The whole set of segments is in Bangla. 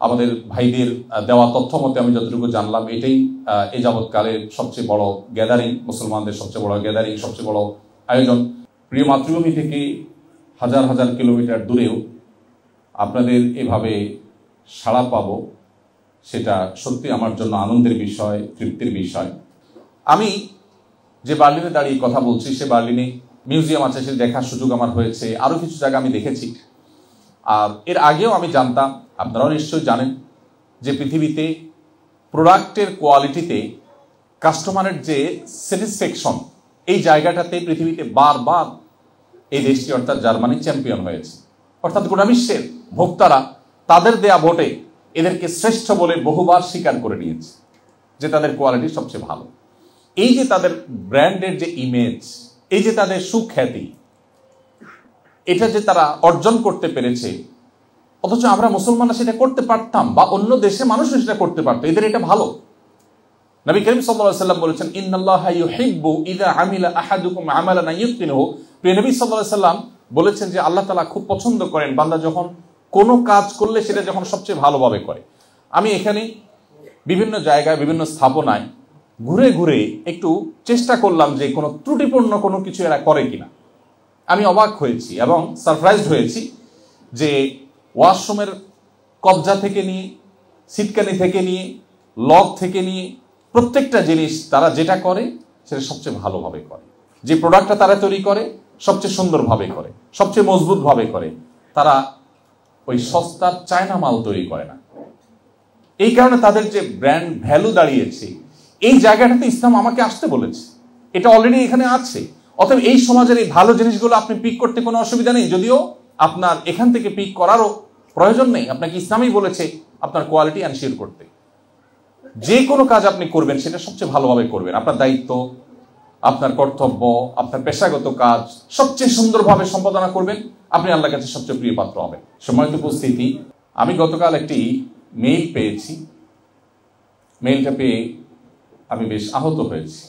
আমাদের ভাইদের দেওয়া তথ্য মতে আমি যতটুকু জানলাম এটাই এই যাবৎকালের সবচেয়ে বড় গ্যাদারিং, মুসলমানদের সবচেয়ে বড় গ্যাদারিং, সবচেয়ে বড় আয়োজন। প্রিয় মাতৃভূমি থেকে হাজার হাজার কিলোমিটার দূরেও আপনাদের এভাবে সাড়া পাবো, সেটা সত্যি আমার জন্য আনন্দের বিষয়, তৃপ্তির বিষয়। আমি যে বার্লিনে দাঁড়িয়ে কথা বলছি, সে বার্লিনে মিউজিয়াম আছে, সে দেখার সুযোগ আমার হয়েছে। আরও কিছু জায়গা আমি দেখেছি। আর এর আগেও আমি জানতাম, আপনারাও নিশ্চয়ই জানেন, যে পৃথিবীতে প্রোডাক্টের কোয়ালিটিতে কাস্টমারের যে স্যাটিসফ্যাকশন, এই জায়গাটাতে পৃথিবীতে বারবার এই দেশটি অর্থাৎ জার্মানি চ্যাম্পিয়ন হয়েছে। অর্থাৎ গোটা বিশ্বের ভোক্তারা তাদের দেয়া ভোটে এদেরকে শ্রেষ্ঠ বলে বহুবার স্বীকার করে নিয়েছে যে তাদের কোয়ালিটি সবচেয়ে ভালো। এই যে তাদের ব্র্যান্ডের যে ইমেজ, এই যে তাদের সুখ্যাতি, এটা যে তারা অর্জন করতে পেরেছে, অথচ আমরা মুসলমানরা সেটা করতে পারতাম, বা অন্য দেশে মানুষও সেটা করতে পারতো। এদের এটা ভালো। নবী করিম সাল্লাল্লাহু আলাইহি ওয়াসাল্লাম বলেছেন, ইন্নাল্লাহা ইউহিব্বু ইযা আমিলা আহাদুকুম আমালান ইউতকিনুহু। প্রিয় নবী সাল্লাল্লাহু আলাইহি ওয়াসাল্লাম বলেছেন যে আল্লাহ তাআলা খুব পছন্দ করেন বান্দা যখন কোনো কাজ করলে সেটা যখন সবচেয়ে ভালোভাবে করে। আমি এখানে বিভিন্ন জায়গায়, বিভিন্ন স্থাপনায় ঘুরে ঘুরে একটু চেষ্টা করলাম যে কোনো ত্রুটিপূর্ণ কোনো কিছু এরা করে কিনা। আমি অবাক হয়েছি এবং সারপ্রাইজড হয়েছি যে ওয়াশরুমের কবজা থেকে নিয়ে, সিটকানি থেকে নিয়ে, লক থেকে নিয়ে প্রত্যেকটা জিনিস তারা যেটা করে সেটা সবচেয়ে ভালোভাবে করে। যে প্রোডাক্টটা তারা তৈরি করে সবচেয়ে সুন্দরভাবে করে, সবচেয়ে মজবুতভাবে করে। তারা ওই সস্তার চায়না মাল তৈরি করে না। এই কারণে তাদের যে ব্র্যান্ড ভ্যালু দাঁড়িয়েছে, এই জায়গাটাতে ইসলাম আমাকে আসতে বলেছে। এটা অলরেডি এখানে আছে। অতএব এই সমাজের এই ভালো জিনিসগুলো আপনি পিক করতে কোনো অসুবিধা নেই, যদিও আপনার এখান থেকে পিক করারও প্রয়োজন নেই। আপনাকে ইসলামই বলেছে আপনার কোয়ালিটি এনশিওর করতে। যে কোনো কাজ আপনি করবেন সেটা সবচেয়ে ভালোভাবে করবেন। আপনার দায়িত্ব, আপনার কর্তব্য, আপনার পেশাগত কাজ সবচেয়ে সুন্দরভাবে সম্পাদনা করবেন, আপনি আল্লাহর কাছে সবচেয়ে প্রিয় পাত্র হবেন। সম্মানিত উপস্থিতি, আমি গতকাল একটি মেইল পেয়েছি। মেইলটা পেয়ে আমি বেশ আহত হয়েছি।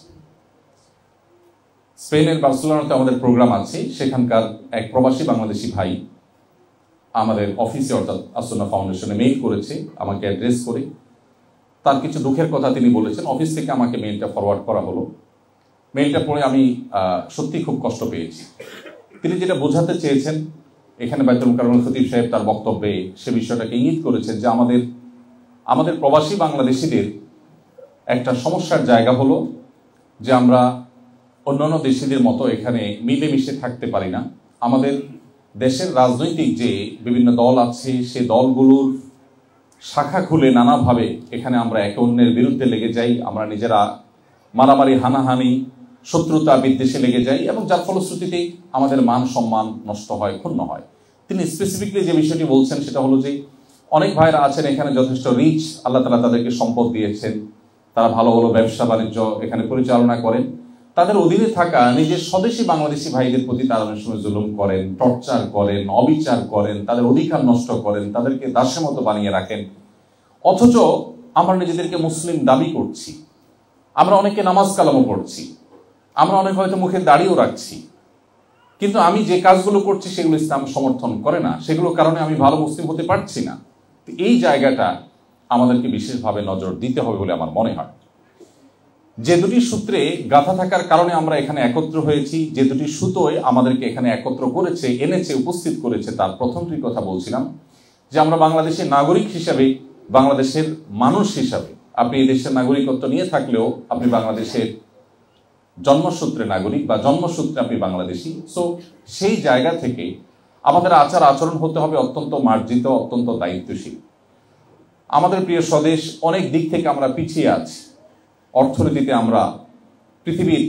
স্পেনের বার্সেলোনাতে আমাদের প্রোগ্রাম আছে, সেখানকার এক প্রবাসী বাংলাদেশি ভাই আমাদের অফিসে অর্থাৎ আসুন্নাহ ফাউন্ডেশনে মেইল করেছে আমাকে অ্যাড্রেস করে। তার কিছু দুঃখের কথা তিনি বলেছেন। অফিস থেকে আমাকে মেইলটা ফরওয়ার্ড করা হলো। মেইলটা পড়ে আমি সত্যি খুব কষ্ট পেয়েছি। তিনি যেটা বোঝাতে চেয়েছেন, এখানে বাইতুল মুকাররমের খতিব সাহেব তার বক্তব্যে সে বিষয়টাকে ইঙ্গিত করেছেন যে আমাদের প্রবাসী বাংলাদেশিদের একটা সমস্যার জায়গা হলো যে আমরা অন্যান্য দেশিদের মতো এখানে মিলেমিশে থাকতে পারি না। আমাদের দেশের রাজনৈতিক যে বিভিন্ন দল আছে, সে দলগুলোর শাখা খুলে নানাভাবে এখানে আমরা একে অন্যের বিরুদ্ধে লেগে যাই। আমরা নিজেরা মারামারি, হানাহানি, শত্রুতা, বিদ্বেষে লেগে যাই, এবং যার ফলশ্রুতিতে আমাদের মান সম্মান নষ্ট হয়, ক্ষুণ্ণ হয়। তিনি স্পেসিফিকলি যে বিষয়টি বলছেন সেটা হলো যে অনেক ভাইরা আছেন এখানে যথেষ্ট রিচ, আল্লাহ তাআলা তাদেরকে সম্পদ দিয়েছেন, তারা ভালো ভালো ব্যবসা বাণিজ্য এখানে পরিচালনা করেন। তাদের অধীনে থাকা নিজের স্বদেশী বাংলাদেশি ভাইদের প্রতি তারা অনেক সময় জুলুম করেন, টর্চার করেন, অবিচার করেন, তাদের অধিকার নষ্ট করেন, তাদেরকে দাসের মতো বানিয়ে রাখেন। অথচ আমরা নিজেদেরকে মুসলিম দাবি করছি, আমরা অনেকে নামাজ কালামও পড়ছি, আমরা অনেক হয়তো মুখে দাড়িও রাখছি, কিন্তু আমি যে কাজগুলো করছি সেগুলো ইসলাম সমর্থন করে না। সেগুলোর কারণে আমি ভালো মুসলিম হতে পারছি না। এই জায়গাটা আমাদেরকে বিশেষভাবে নজর দিতে হবে বলে আমার মনে হয়। যে দুটি সূত্রে গাঁথা থাকার কারণে আমরা এখানে একত্র হয়েছি, যে দুটি সুতোয় আমাদেরকে এখানে একত্র করেছে, এনেছে, উপস্থিত করেছে, তার প্রথমটির কথা বলছিলাম যে আমরা বাংলাদেশের নাগরিক হিসাবে, বাংলাদেশের মানুষ হিসাবে, আপনি এই দেশের নাগরিকত্ব নিয়ে থাকলেও আপনি বাংলাদেশের জন্মসূত্রে নাগরিক বা জন্মসূত্রে আপনি বাংলাদেশি। সো সেই জায়গা থেকে আমাদের আচার আচরণ হতে হবে অত্যন্ত মার্জিত, অত্যন্ত দায়িত্বশীল। আমাদের প্রিয় স্বদেশ অনেক দিক থেকে আমরা পিছিয়ে আছি। অর্থনীতিতে আমরা পৃথিবীর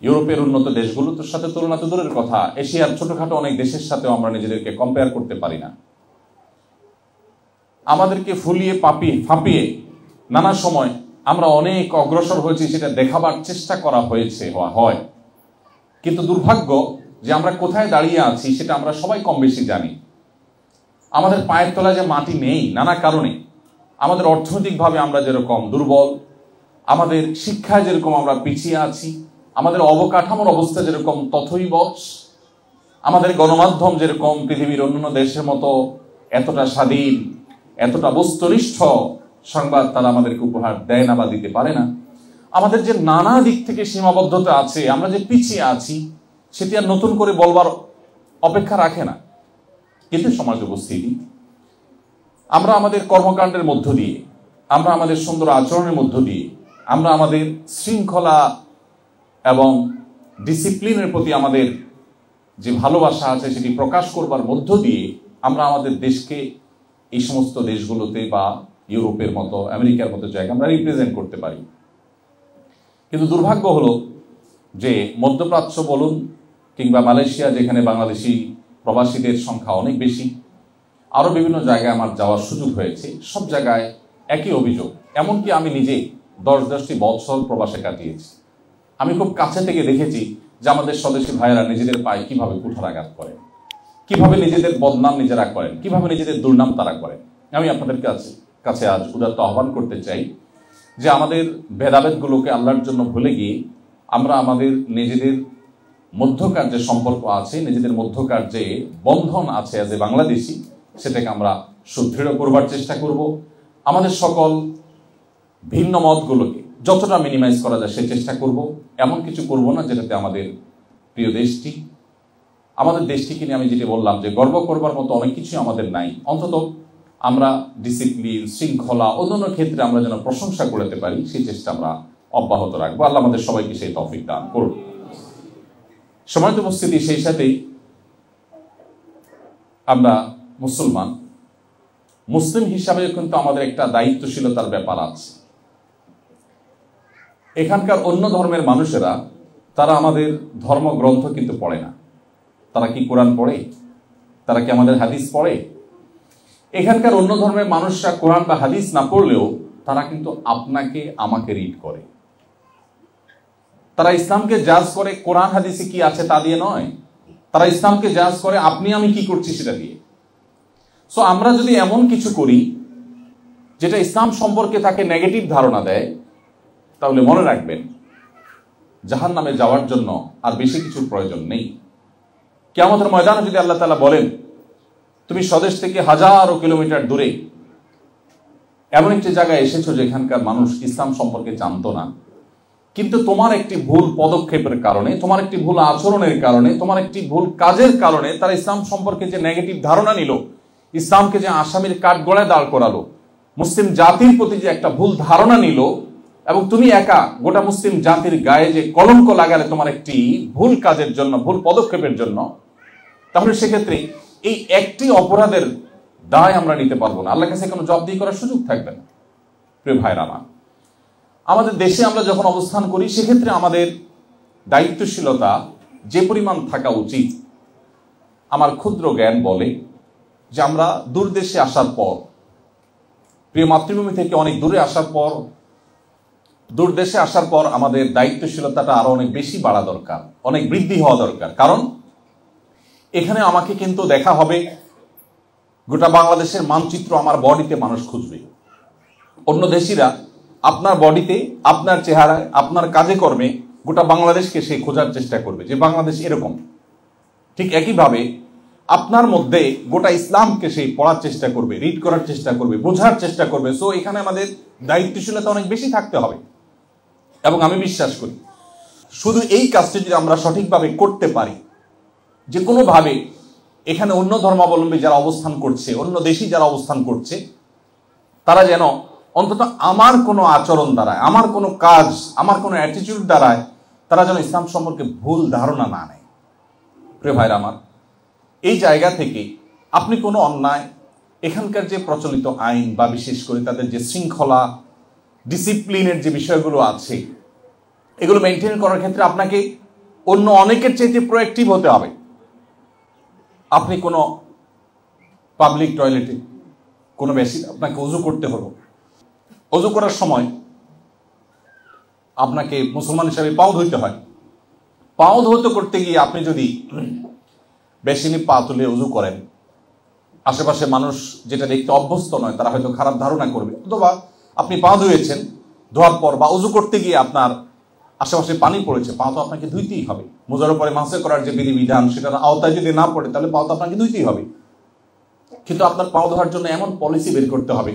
ইউরোপের উন্নত দেশগুলোর সাথে তুলনা তো দূরের কথা, এশিয়ার ছোটখাটো অনেক দেশের সাথেও আমরা নিজেদেরকে কম্পেয়ার করতে পারি না। আমাদেরকে ফুলিয়ে ফাঁপিয়ে নানা সময় আমরা অনেক অগ্রসর হয়েছি, সেটা দেখাবার চেষ্টা করা হয়েছে, হয়। কিন্তু দুর্ভাগ্য যে আমরা কোথায় দাঁড়িয়ে আছি সেটা আমরা সবাই কম বেশি জানি। আমাদের পায়ের তলায় যে মাটি নেই নানা কারণে, আমাদের অর্থনৈতিকভাবে আমরা যেরকম দুর্বল, আমাদের শিক্ষায় যেরকম আমরা পিছিয়ে আছি, আমাদের অবকাঠামোর অবস্থা যেরকম তথৈব, আমাদের গণমাধ্যম যেরকম পৃথিবীর অন্যান্য দেশের মতো এতটা স্বাধীন, এতটা বস্তুনিষ্ঠ সংবাদ তারা আমাদেরকে উপহার দেয় না বা দিতে পারে না। আমাদের যে নানা দিক থেকে সীমাবদ্ধতা আছে, আমরা যে পিছিয়ে আছি, সেটি আর নতুন করে বলবার অপেক্ষা রাখে না। কিন্তু সমাজ উপস্থিতি, আমরা আমাদের কর্মকাণ্ডের মধ্য দিয়ে, আমরা আমাদের সুন্দর আচরণের মধ্য দিয়ে, আমরা আমাদের শৃঙ্খলা এবং ডিসিপ্লিনের প্রতি আমাদের যে ভালোবাসা আছে সেটি প্রকাশ করবার মধ্য দিয়ে আমরা আমাদের দেশকে এই সমস্ত দেশগুলোতে বা ইউরোপের মতো, আমেরিকার মতো জায়গায় আমরা রিপ্রেজেন্ট করতে পারি। কিন্তু দুর্ভাগ্য হলো যে মধ্যপ্রাচ্য বলুন কিংবা মালয়েশিয়া, যেখানে বাংলাদেশি প্রবাসীদের সংখ্যা অনেক বেশি, আরও বিভিন্ন জায়গায় আমার যাওয়ার সুযোগ হয়েছে, সব জায়গায় একই অভিযোগ। এমনকি আমি নিজে 10-10টি বছর প্রবাসে কাটিয়েছি। আমি খুব কাছে থেকে দেখেছি যে আমাদের স্বদেশী ভাইয়েরা নিজেদের পায়ে কিভাবে কুঠারাঘাত করেন, কিভাবে নিজেদের বদনাম নিজেরা করেন, কিভাবে নিজেদের দুর্নাম তারা করেন। আমি আপনাদের কাছে আজ উদাত্ত আহ্বান করতে চাই যে আমাদের ভেদাভেদগুলোকে আল্লাহর জন্য ভুলে গিয়ে আমরা আমাদের নিজেদের মধ্যকার যে সম্পর্ক আছে, নিজেদের মধ্যকার যে বন্ধন আছে অ্যাজ এ বাংলাদেশি, সেটাকে আমরা সুদৃঢ় করবার চেষ্টা করব। আমাদের সকল ভিন্ন মতগুলোকে যতটা মিনিমাইজ করা যায় সেই চেষ্টা করব। এমন কিছু করব না যেটাতে আমাদের প্রিয় দেশটি, আমাদের দেশটিকে নিয়ে আমি যেটি বললাম যে গর্ব করবার মতো অনেক কিছু আমাদের নাই, অন্তত আমরা ডিসিপ্লিন, শৃঙ্খলা, অন্যান্য ক্ষেত্রে আমরা যেন প্রশংসা করতে পারি, সেই চেষ্টা আমরা অব্যাহত রাখবো। আল্লাহ আমাদের সবাইকে সেই তৌফিক দান করুন। সময়ত উপস্থিতি, সেই সাথেই আমরা মুসলমান, মুসলিম হিসাবে কিন্তু আমাদের একটা দায়িত্বশীলতার ব্যাপার আছে। এখানকার অন্য ধর্মের মানুষেরা তারা আমাদের ধর্মগ্রন্থ কিন্তু পড়ে না। তারা কি কোরআন পড়ে? তারা কি আমাদের হাদিস পড়ে? এখানকার অন্য ধর্মের মানুষরা কোরআন বা হাদিস না পড়লেও তারা কিন্তু আপনাকে আমাকে রিড করে। তারা ইসলামকে জাজ করে কোরআন হাদিসে কি আছে তা দিয়ে নয়, তারা ইসলামকে জাজ করে আপনি আমি কি করছি সেটা দিয়ে। সো আমরা যদি এমন কিছু করি যেটা ইসলাম সম্পর্কে তাকে নেগেটিভ ধারণা দেয়, তাহলে মনে রাখবেন জাহান্নামে যাওয়ার জন্য আর বেশি কিছুর প্রয়োজন নেই। কিয়ামতের ময়দানে যদি আল্লাহ তাআলা বলেন তুমি স্বদেশ থেকে হাজারো কিলোমিটার দূরে এমন একটি জায়গায় এসেছো যেখানকার মানুষ ইসলাম সম্পর্কে জানতো না, কিন্তু তোমার একটি ভুল পদক্ষেপের কারণে, তোমার একটি ভুল আচরণের কারণে, তোমার একটি ভুল কাজের কারণে তারা ইসলাম সম্পর্কে যে নেগেটিভ ধারণা নিল, ইসলামকে যে আসামির কাঠগড়ায় দাঁড় করালো, মুসলিম জাতির প্রতি যে একটা ভুল ধারণা নিল, এবং তুমি একা গোটা মুসলিম জাতির গায়ে যে কলঙ্ক লাগালে তোমার একটি ভুল কাজের জন্য, ভুল পদক্ষেপের জন্য, তাহলে সেক্ষেত্রে এই একটি অপরাধের দায় আমরা নিতে পারবো না, আল্লাহর কাছে কোনো জবাবদিহি করার সুযোগ থাকবে না। প্রিয় ভাইরা আমার, আমাদের দেশে আমরা যখন অবস্থান করি সেক্ষেত্রে আমাদের দায়িত্বশীলতা যে পরিমাণ থাকা উচিত, আমার ক্ষুদ্র জ্ঞান বলে যে আমরা দূর দেশে আসার পর, প্রিয় মাতৃভূমি থেকে অনেক দূরে আসার পর, দূর দেশে আসার পর আমাদের দায়িত্বশীলতাটা আরো অনেক বেশি বাড়া দরকার, অনেক বৃদ্ধি হওয়া দরকার। কারণ এখানে আমাকে কিন্তু দেখা হবে গোটা বাংলাদেশের মানচিত্র আমার বডিতে মানুষ খুঁজবে। অন্য দেশিরা আপনার বডিতে, আপনার চেহারায়, আপনার কাজে কর্মে গোটা বাংলাদেশকে সে খোঁজার চেষ্টা করবে যে বাংলাদেশ এরকম। ঠিক একইভাবে আপনার মধ্যে গোটা ইসলামকে সে পড়ার চেষ্টা করবে, রিড করার চেষ্টা করবে, বোঝার চেষ্টা করবে। সো এখানে আমাদের দায়িত্বশীলতা অনেক বেশি থাকতে হবে। এবং আমি বিশ্বাস করি শুধু এই কাজটি যদি আমরা সঠিকভাবে করতে পারি, যে কোনোভাবে এখানে অন্য ধর্মাবলম্বী যারা অবস্থান করছে, অন্য দেশি যারা অবস্থান করছে, তারা যেন অন্তত আমার কোনো আচরণ দ্বারায়, আমার কোনো কাজ, আমার কোনো অ্যাটিটিউড দ্বারায় তারা যেন ইসলাম সম্পর্কে ভুল ধারণা না নেয়। প্রিয় ভাইরা আমার, এই জায়গা থেকে আপনি কোনো অন্যায়, এখানকার যে প্রচলিত আইন বা বিশেষ করে তাদের যে শৃঙ্খলা, ডিসিপ্লিনের যে বিষয়গুলো আছে, এগুলো মেনটেন করার ক্ষেত্রে আপনাকে অন্য অনেকের চাইতে প্রোঅ্যাক্টিভ হতে হবে। আপনি কোনো পাবলিক টয়লেটে কোনো বেশি আপনাকে ওযু করতে হলো, ওযু করার সময় আপনাকে মুসলমান হিসাবে পাও ধুইতে হয়। পাও ধৌত করতে গিয়ে আপনি যদি বেশিনি পা তুলে ওযু করেন, আশেপাশে মানুষ যেটা দেখতে অভ্যস্ত নয় তারা হয়তো খারাপ ধারণা করবে। অথবা আপনি পা ধুয়েছেন, ধোয়ার পর বা ওযু করতে গিয়ে আপনার আশেপাশে পানি পড়েছে, পা তো আপনাকে ধুইতেই হবে। মোজার উপরে মাসে করার যে বিধিবিধান সেটার আওতায় যদি না পড়ে তাহলে পা তো আপনাকে ধুইতেই হবে। কিন্তু আপনার পাও ধোয়ার জন্য এমন পলিসি বের করতে হবে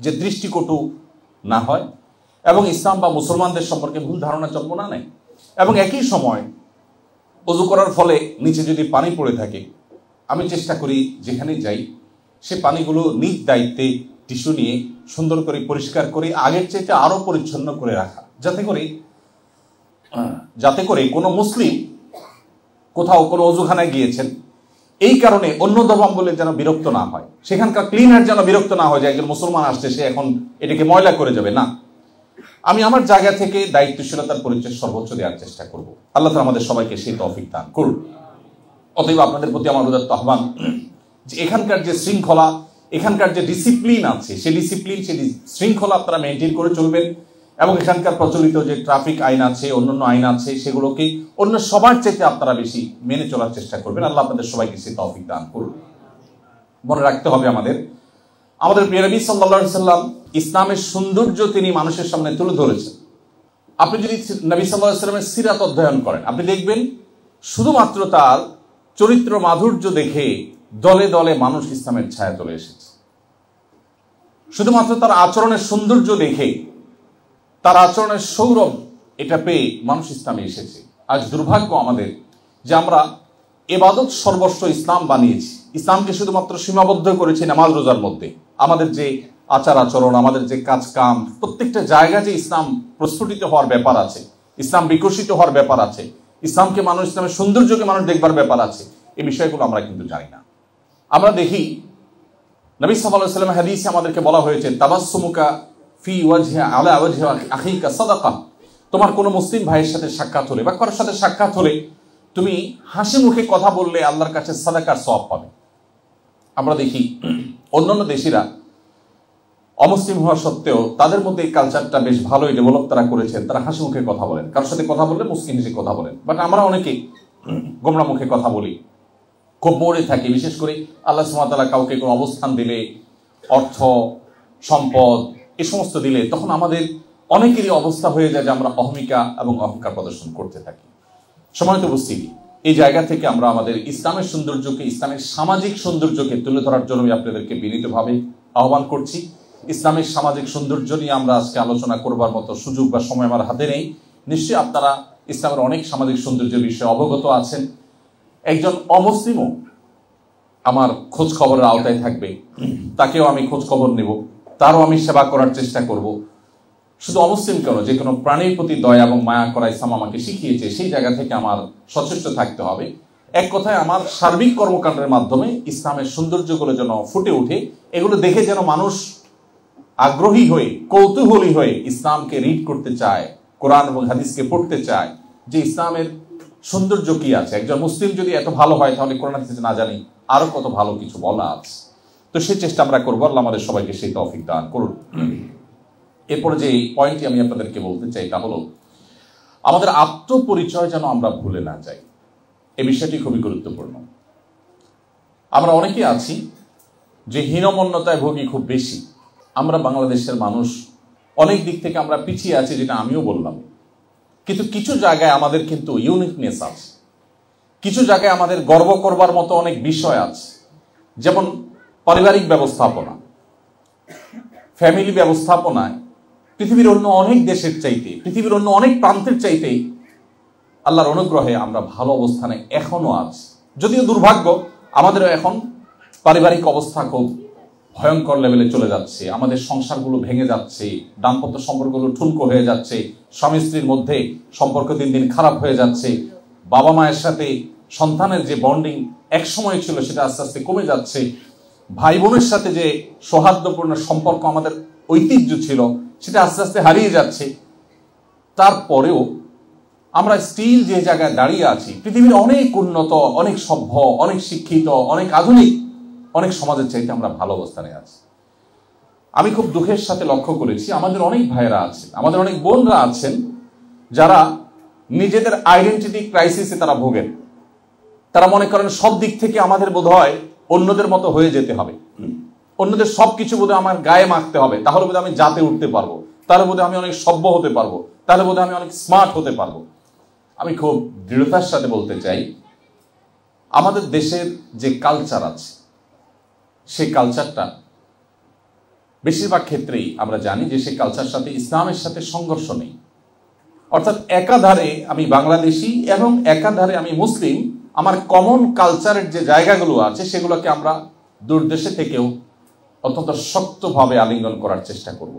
যে দৃষ্টিকটু না হয় এবং ইসলাম বা মুসলমানদের সম্পর্কে ভুল ধারণা জন্ম না নেয়। এবং একই সময় ওযু করার ফলে নিচে যদি পানি পড়ে থাকে, আমি চেষ্টা করি যেখানে যাই সে পানিগুলো নিজ দায়িত্বে টিস্যু নিয়ে সুন্দর করে পরিষ্কার করে আগের চাইতে আরো পরিচ্ছন্ন করে রাখা, যাতে করে কোনো মুসলিম কোথাও কোনো ওযুখানায় গিয়েছেন, এই কারণে অন্য ধর্মাবলম্বী যেন বিরক্ত না হয়, সেখানকার ক্লিনার যেন বিরক্ত না হয় যে একজন মুসলমান আসছে সে এখন এটাকে ময়লা করে যাবে। না, আমি আমার জায়গা থেকে দায়িত্বশীলতার পরিচয় সর্বোচ্চ দেওয়ার চেষ্টা করব। আল্লাহ তাআলা আমাদের সবাইকে সেই তৌফিক দান করুন। অতএব আপনাদের প্রতি আমার উদাত্ত আহ্বান যে এখানকার যে শৃঙ্খলা, এখানকার যে ডিসিপ্লিন আছে, সেই ডিসিপ্লিন, সেই শৃঙ্খলা আপনারা মেনটেন করে চলবেন এবং এখানকার প্রচলিত যে ট্রাফিক আইন আছে, অন্যান্য আইন আছে, সেগুলোকে অন্য সবার চাইতে আপনারা বেশি মেনে চলার চেষ্টা করবেন। আল্লাহ আপনাদের সবাইকে সেই তৌফিক দান করুন। মনে রাখতে হবে আমাদের প্রিয় নবী সাল্লাল্লাহু আলাইহি সাল্লাম ইসলামের সৌন্দর্য তিনি মানুষের সামনে তুলে ধরেছেন। আপনি যদি নবী সাল্লাল্লাহু আলাইহি সাল্লামের সিরাত অধ্যয়ন করেন, আপনি দেখবেন শুধুমাত্র তার চরিত্র মাধুর্য দেখে দলে দলে মানুষ ইসলামের ছায়া চলে এসেছে। শুধুমাত্র তার আচরণের সৌন্দর্য দেখে, তার আচরণের সৌরভ এটা পেয়ে মানুষ ইসলামে এসেছে। আজ দুর্ভাগ্য আমাদের যে আমরা ইবাদত সর্বস্ব ইসলাম বানিয়েছি, ইসলামকে শুধুমাত্র সীমাবদ্ধ করেছি নামাজ রোজার মধ্যে। আমাদের যে আচার আচরণ, আমাদের যে কাজ কাম, প্রত্যেকটা জায়গায় যে ইসলাম প্রস্ফুটিত হওয়ার ব্যাপার আছে, ইসলাম বিকশিত হওয়ার ব্যাপার আছে, ইসলামকে মানুষ, ইসলামের সৌন্দর্যকে মানুষ দেখবার ব্যাপার আছে, এই বিষয়গুলো আমরা কিন্তু জানি না। আমরা দেখি নবী সাল্লাল্লাহু আলাইহি ওয়াসাল্লাম হাদিসে আমাদেরকে বলা হয়েছে তাবাসসুমুকা ফি ওয়াজহি আলা ওয়াজহি আখিকা সাদাকা। তোমার কোনো মুসলিম ভাইয়ের সাথে সাক্ষাৎ হলে বা কারোর সাথে সাক্ষাৎ হলে তুমি হাসি মুখে কথা বললে আল্লাহর কাছে সাদাকার সওয়াব পাবে। আমরা দেখি অন্যান্য দেশিরা অমুসলিম হওয়া সত্ত্বেও তাদের মধ্যে এই কালচারটা বেশ ভালোই ডেভেলপ তারা করেছেন। তারা হাসি মুখে কথা বলেন, কারোর সাথে কথা বললে মুসলিম হিসেবে কথা বলেন। বাট আমরা অনেকে গোমরা মুখে কথা বলি, খুব মরে থাকি। বিশেষ করে আল্লাহ সুবহানাহু ওয়া তাআলা কাউকে কোনো অবস্থান দিলে, অর্থ সম্পদ এ সমস্ত দিলে, তখন আমাদের অনেকেরই অবস্থা হয়ে যায় যে আমরা অহমিকা এবং অহংকার প্রদর্শন করতে থাকি। সময় তো উপস্থিতি, এই জায়গা থেকে আমরা আমাদের ইসলামের সৌন্দর্যকে, ইসলামের সামাজিক সৌন্দর্যকে তুলে ধরার জন্য আমি আপনাদেরকে বিনীতভাবে আহ্বান করছি। ইসলামের সামাজিক সৌন্দর্য নিয়ে আমরা আজকে আলোচনা করবার মতো সুযোগ বা সময় আমার হাতে নেই। নিশ্চয়ই আপনারা ইসলামের অনেক সামাজিক সৌন্দর্যের বিষয়ে অবগত আছেন। একজন অমুসলিমও আমার খোঁজ খবরের আওতায় থাকবে, তাকেও আমি খোঁজ খবর নেব, তারও আমি সেবা করার চেষ্টা করব। শুধু অমুসলিম কেন, যে কোনো প্রাণীর প্রতি দয়া এবং মায়া করা ইসলাম আমাকে শিখিয়েছে, সেই জায়গা থেকে আমার সচেষ্ট থাকতে হবে। এক কথায় আমার সার্বিক কর্মকাণ্ডের মাধ্যমে ইসলামের সৌন্দর্যগুলো যেন ফুটে ওঠে, এগুলো দেখে যেন মানুষ আগ্রহী হয়ে, কৌতূহলী হয়ে ইসলামকে রিড করতে চায়, কোরআন এবং হাদিসকে পড়তে চায়, যে ইসলামের সৌন্দর্য কি আছে। একজন মুসলিম যদি এত ভালো হয়, তাহলে কোরআন হাদিস না জানি আরো কত ভালো কিছু বলা আছে। তো সেই চেষ্টা আমরা করবো। আল্লাহ আমাদের সবাইকে সেই তৌফিক দান করুন। এরপরে যে পয়েন্টটি আমি আপনাদেরকে বলতে চাই তা হলো, আমাদের আত্মপরিচয় যেন আমরা ভুলে না যাই। এই বিষয়টি খুবই গুরুত্বপূর্ণ। আমরা অনেকে আছি যে হীনমন্যতায় ভোগী খুব বেশি। আমরা বাংলাদেশের মানুষ অনেক দিক থেকে আমরা পিছিয়ে আছি, যেটা আমিও বললাম। কিন্তু কিছু জায়গায় আমাদের কিন্তু ইউনিকনেস আছে, কিছু জায়গায় আমাদের গর্ব করবার মতো অনেক বিষয় আছে। যেমন পারিবারিক ব্যবস্থাপনা, ফ্যামিলি ব্যবস্থাপনায় পৃথিবীর অন্য অনেক দেশের চাইতে, পৃথিবীর অন্য অনেক প্রান্তের চাইতেই আল্লাহর অনুগ্রহে আমরা ভালো অবস্থানে এখনো আছি। যদিও দুর্ভাগ্য, আমাদেরও এখন পারিবারিক অবস্থা খুব ভয়ঙ্কর লেভেলে চলে যাচ্ছে। আমাদের সংসারগুলো ভেঙে যাচ্ছে, দাম্পত্য সম্পর্কগুলো ঠুনকো হয়ে যাচ্ছে, স্বামী স্ত্রীর মধ্যে সম্পর্ক দিন দিন খারাপ হয়ে যাচ্ছে। বাবা মায়ের সাথে সন্তানের যে বন্ডিং এক সময় ছিল, সেটা আস্তে আস্তে কমে যাচ্ছে। ভাই বোনের সাথে যে সৌহার্দ্যপূর্ণ সম্পর্ক আমাদের ঐতিহ্য ছিল, সেটা আস্তে আস্তে হারিয়ে যাচ্ছে। তারপরেও আমরা স্টিল যে জায়গায় দাঁড়িয়ে আছি, পৃথিবীর অনেক উন্নত, অনেক সভ্য, অনেক শিক্ষিত, অনেক আধুনিক অনেক সমাজের চাইতে আমরা ভালো অবস্থানে আছি। আমি খুব দুঃখের সাথে লক্ষ্য করেছি, আমাদের অনেক ভাইয়েরা আছেন, আমাদের অনেক বোনরা আছেন, যারা নিজেদের আইডেন্টিটি ক্রাইসিসে তারা ভোগেন। তারা মনে করেন সব দিক থেকে আমাদের বোধ হয় অন্যদের মতো হয়ে যেতে হবে, অন্যদের সবকিছু বোধহয় আমার গায়ে মাখতে হবে, তাহলে বোধহয় আমি জাতে উঠতে পারবো, তাহলে বোধহয় আমি অনেক সভ্য হতে পারবো, তাহলে বোধহয় আমি অনেক স্মার্ট হতে পারবো। আমি খুব দৃঢ়তার সাথে বলতে চাই, আমাদের দেশের যে কালচার আছে, সেই কালচারটা বেশিরভাগ ক্ষেত্রেই আমরা জানি যে সেই কালচার সাথে ইসলামের সাথে সংঘর্ষ নেই। অর্থাৎ একাধারে আমি বাংলাদেশি এবং একাধারে আমি মুসলিম, আমার কমন কালচারের যে জায়গাগুলো আছে সেগুলোকে আমরা দূরদেশে থেকেও অত্যন্ত শক্তভাবে আলিঙ্গন করার চেষ্টা করব।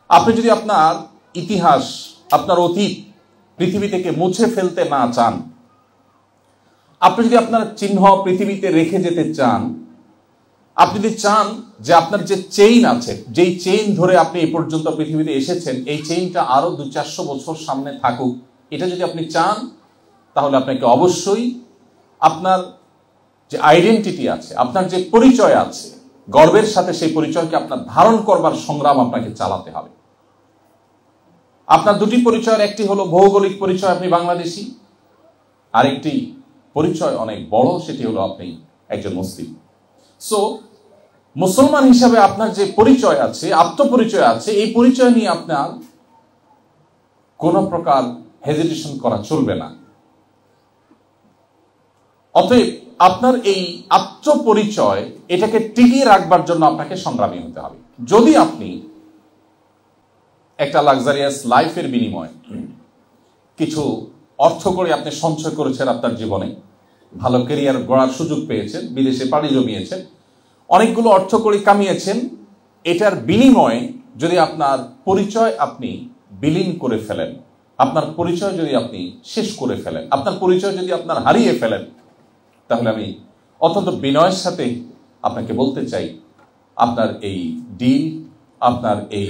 আপনি যদি আপনার ইতিহাস, আপনার অতীত পৃথিবী থেকে মুছে ফেলতে না চান, আপনি যদি আপনার চিহ্ন পৃথিবীতে রেখে যেতে চান, আপনি যদি চান যে আপনার যে চেইন আছে, যেই চেইন ধরে আপনি এই পর্যন্ত পৃথিবীতে এসেছেন, এই চেইনটা আরো 200-400 বছর সামনে থাকুক, এটা যদি আপনি চান, তাহলে আপনাকে অবশ্যই আপনার যে আইডেন্টিটি আছে, আপনার যে পরিচয় আছে, গর্বের সাথে সেই পরিচয়কে আপনার ধারণ করবার সংগ্রাম আপনাকে চালাতে হবে। আপনার দুটি পরিচয়ের একটি হলো ভৌগোলিক পরিচয়, আপনি বাংলাদেশি, আরেকটি পরিচয় অনেক বড়, সেটি হলো আপনি একজন মুসলিম। সো মুসলমান হিসাবে আপনার যে পরিচয় আছে, আত্মপরিচয় আছে, এই পরিচয় নিয়ে আপনার কোনো প্রকার হেজিটেশন করা চলবে না। অতএব আপনার এই আত্মপরিচয়, এটাকে টিকিয়ে রাখবার জন্য আপনাকে সংগ্রামী হতে হবে। যদি আপনি একটা লাক্সারিয়াস লাইফের বিনিময়ে কিছু অর্থ করে আপনি সঞ্চয় করেছেন আপনার জীবনে, ভালো ক্যারিয়ার গড়ার সুযোগ পেয়েছেন, বিদেশে পাড়ি জমিয়েছেন, অনেকগুলো অর্থ করে কামিয়েছেন, এটার বিনিময়ে যদি আপনার পরিচয় আপনি বিলীন করে ফেলেন, আপনার পরিচয় যদি আপনি শেষ করে ফেলেন, আপনার পরিচয় যদি আপনার হারিয়ে ফেলেন, তাহলে আমি অত্যন্ত বিনয়ের সাথে আপনাকে বলতে চাই, আপনার এই ডিল, আপনার এই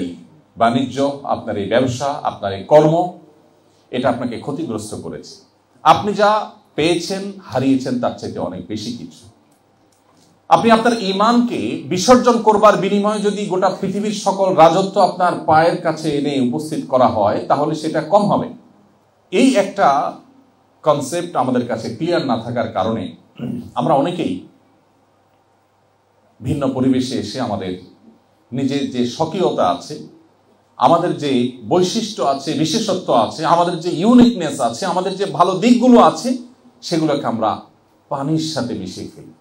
বাণিজ্য, আপনার এই ব্যবসা, আপনার এই কর্ম, এটা আপনাকে ক্ষতিগ্রস্ত করেছে। আপনি যা পেয়েছেন, হারিয়েছেন তার চাইতে অনেক বেশি কিছু। আপনি আপনার ঈমানকে বিসর্জন করবার বিনিময়ে যদি গোটা পৃথিবীর সকল রাজত্ব আপনার পায়ের কাছে এনে উপস্থিত করা হয়, তাহলে সেটা কম হবে। এই একটা কনসেপ্ট আমাদের কাছে ক্লিয়ার না থাকার কারণে আমরা অনেকেই ভিন্ন পরিবেশে এসে আমাদের নিজের যে স্বকীয়তা আছে, আমাদের যে বৈশিষ্ট্য আছে, বিশেষত্ব আছে, আমাদের যে ইউনিকনেস আছে, আমাদের যে ভালো দিকগুলো আছে, সেগুলোকে আমরা পানির সাথে মিশিয়ে ফেলি।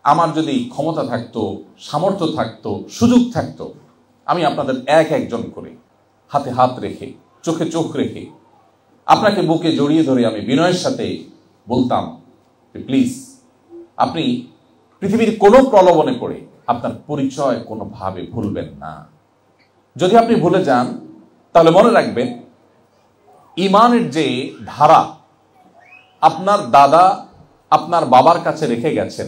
আমার যদি ক্ষমতা থাকতো, সামর্থ্য থাকতো, সুযোগ থাকতো, আমি আপনাদের এক একজন করে হাতে হাত রেখে, চোখে চোখ রেখে, আপনাকে বুকে জড়িয়ে ধরে আমি বিনয়ের সাথে বলতাম, প্লিজ আপনি পৃথিবীর কোনো প্রলোভনে পড়ে আপনার পরিচয় কোনোভাবে ভুলবেন না। যদি আপনি ভুলে যান, তাহলে মনে রাখবেন, ঈমানের যে ধারা আপনার দাদা আপনার বাবার কাছে রেখে গেছেন,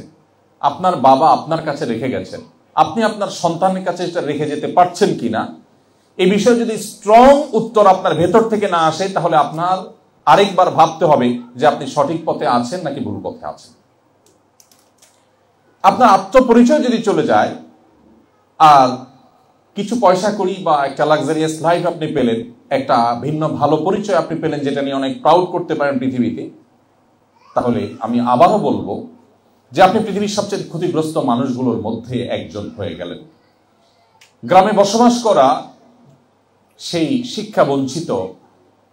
আপনার বাবা আপনার কাছে রেখে গেছেন, আপনি আপনার সন্তানের কাছে এটা রেখে যেতে পারছেন কিনা, এই বিষয়ে যদি স্ট্রং উত্তর আপনার ভেতর থেকে না আসে, তাহলে আপনার আরেকবার ভাবতে হবে যে আপনি সঠিক পথে আছেন নাকি ভুল পথে আছেন। আপনার আত্মপরিচয় যদি চলে যায়, আর কিছু পয়সা করি বা একটা লাক্সারিয়াস লাইফ আপনি পেলেন, একটা ভিন্ন ভালো পরিচয় আপনি পেলেন, যেটা নিয়ে অনেক প্রাউড করতে পারেন পৃথিবীতে, তাহলে আমি আবারও বলবো যে আপনি পৃথিবীর সবচেয়ে ক্ষতিগ্রস্ত মানুষগুলোর মধ্যে একজন হয়ে গেলেন। গ্রামে বসবাস করা সেই শিক্ষা বঞ্চিত,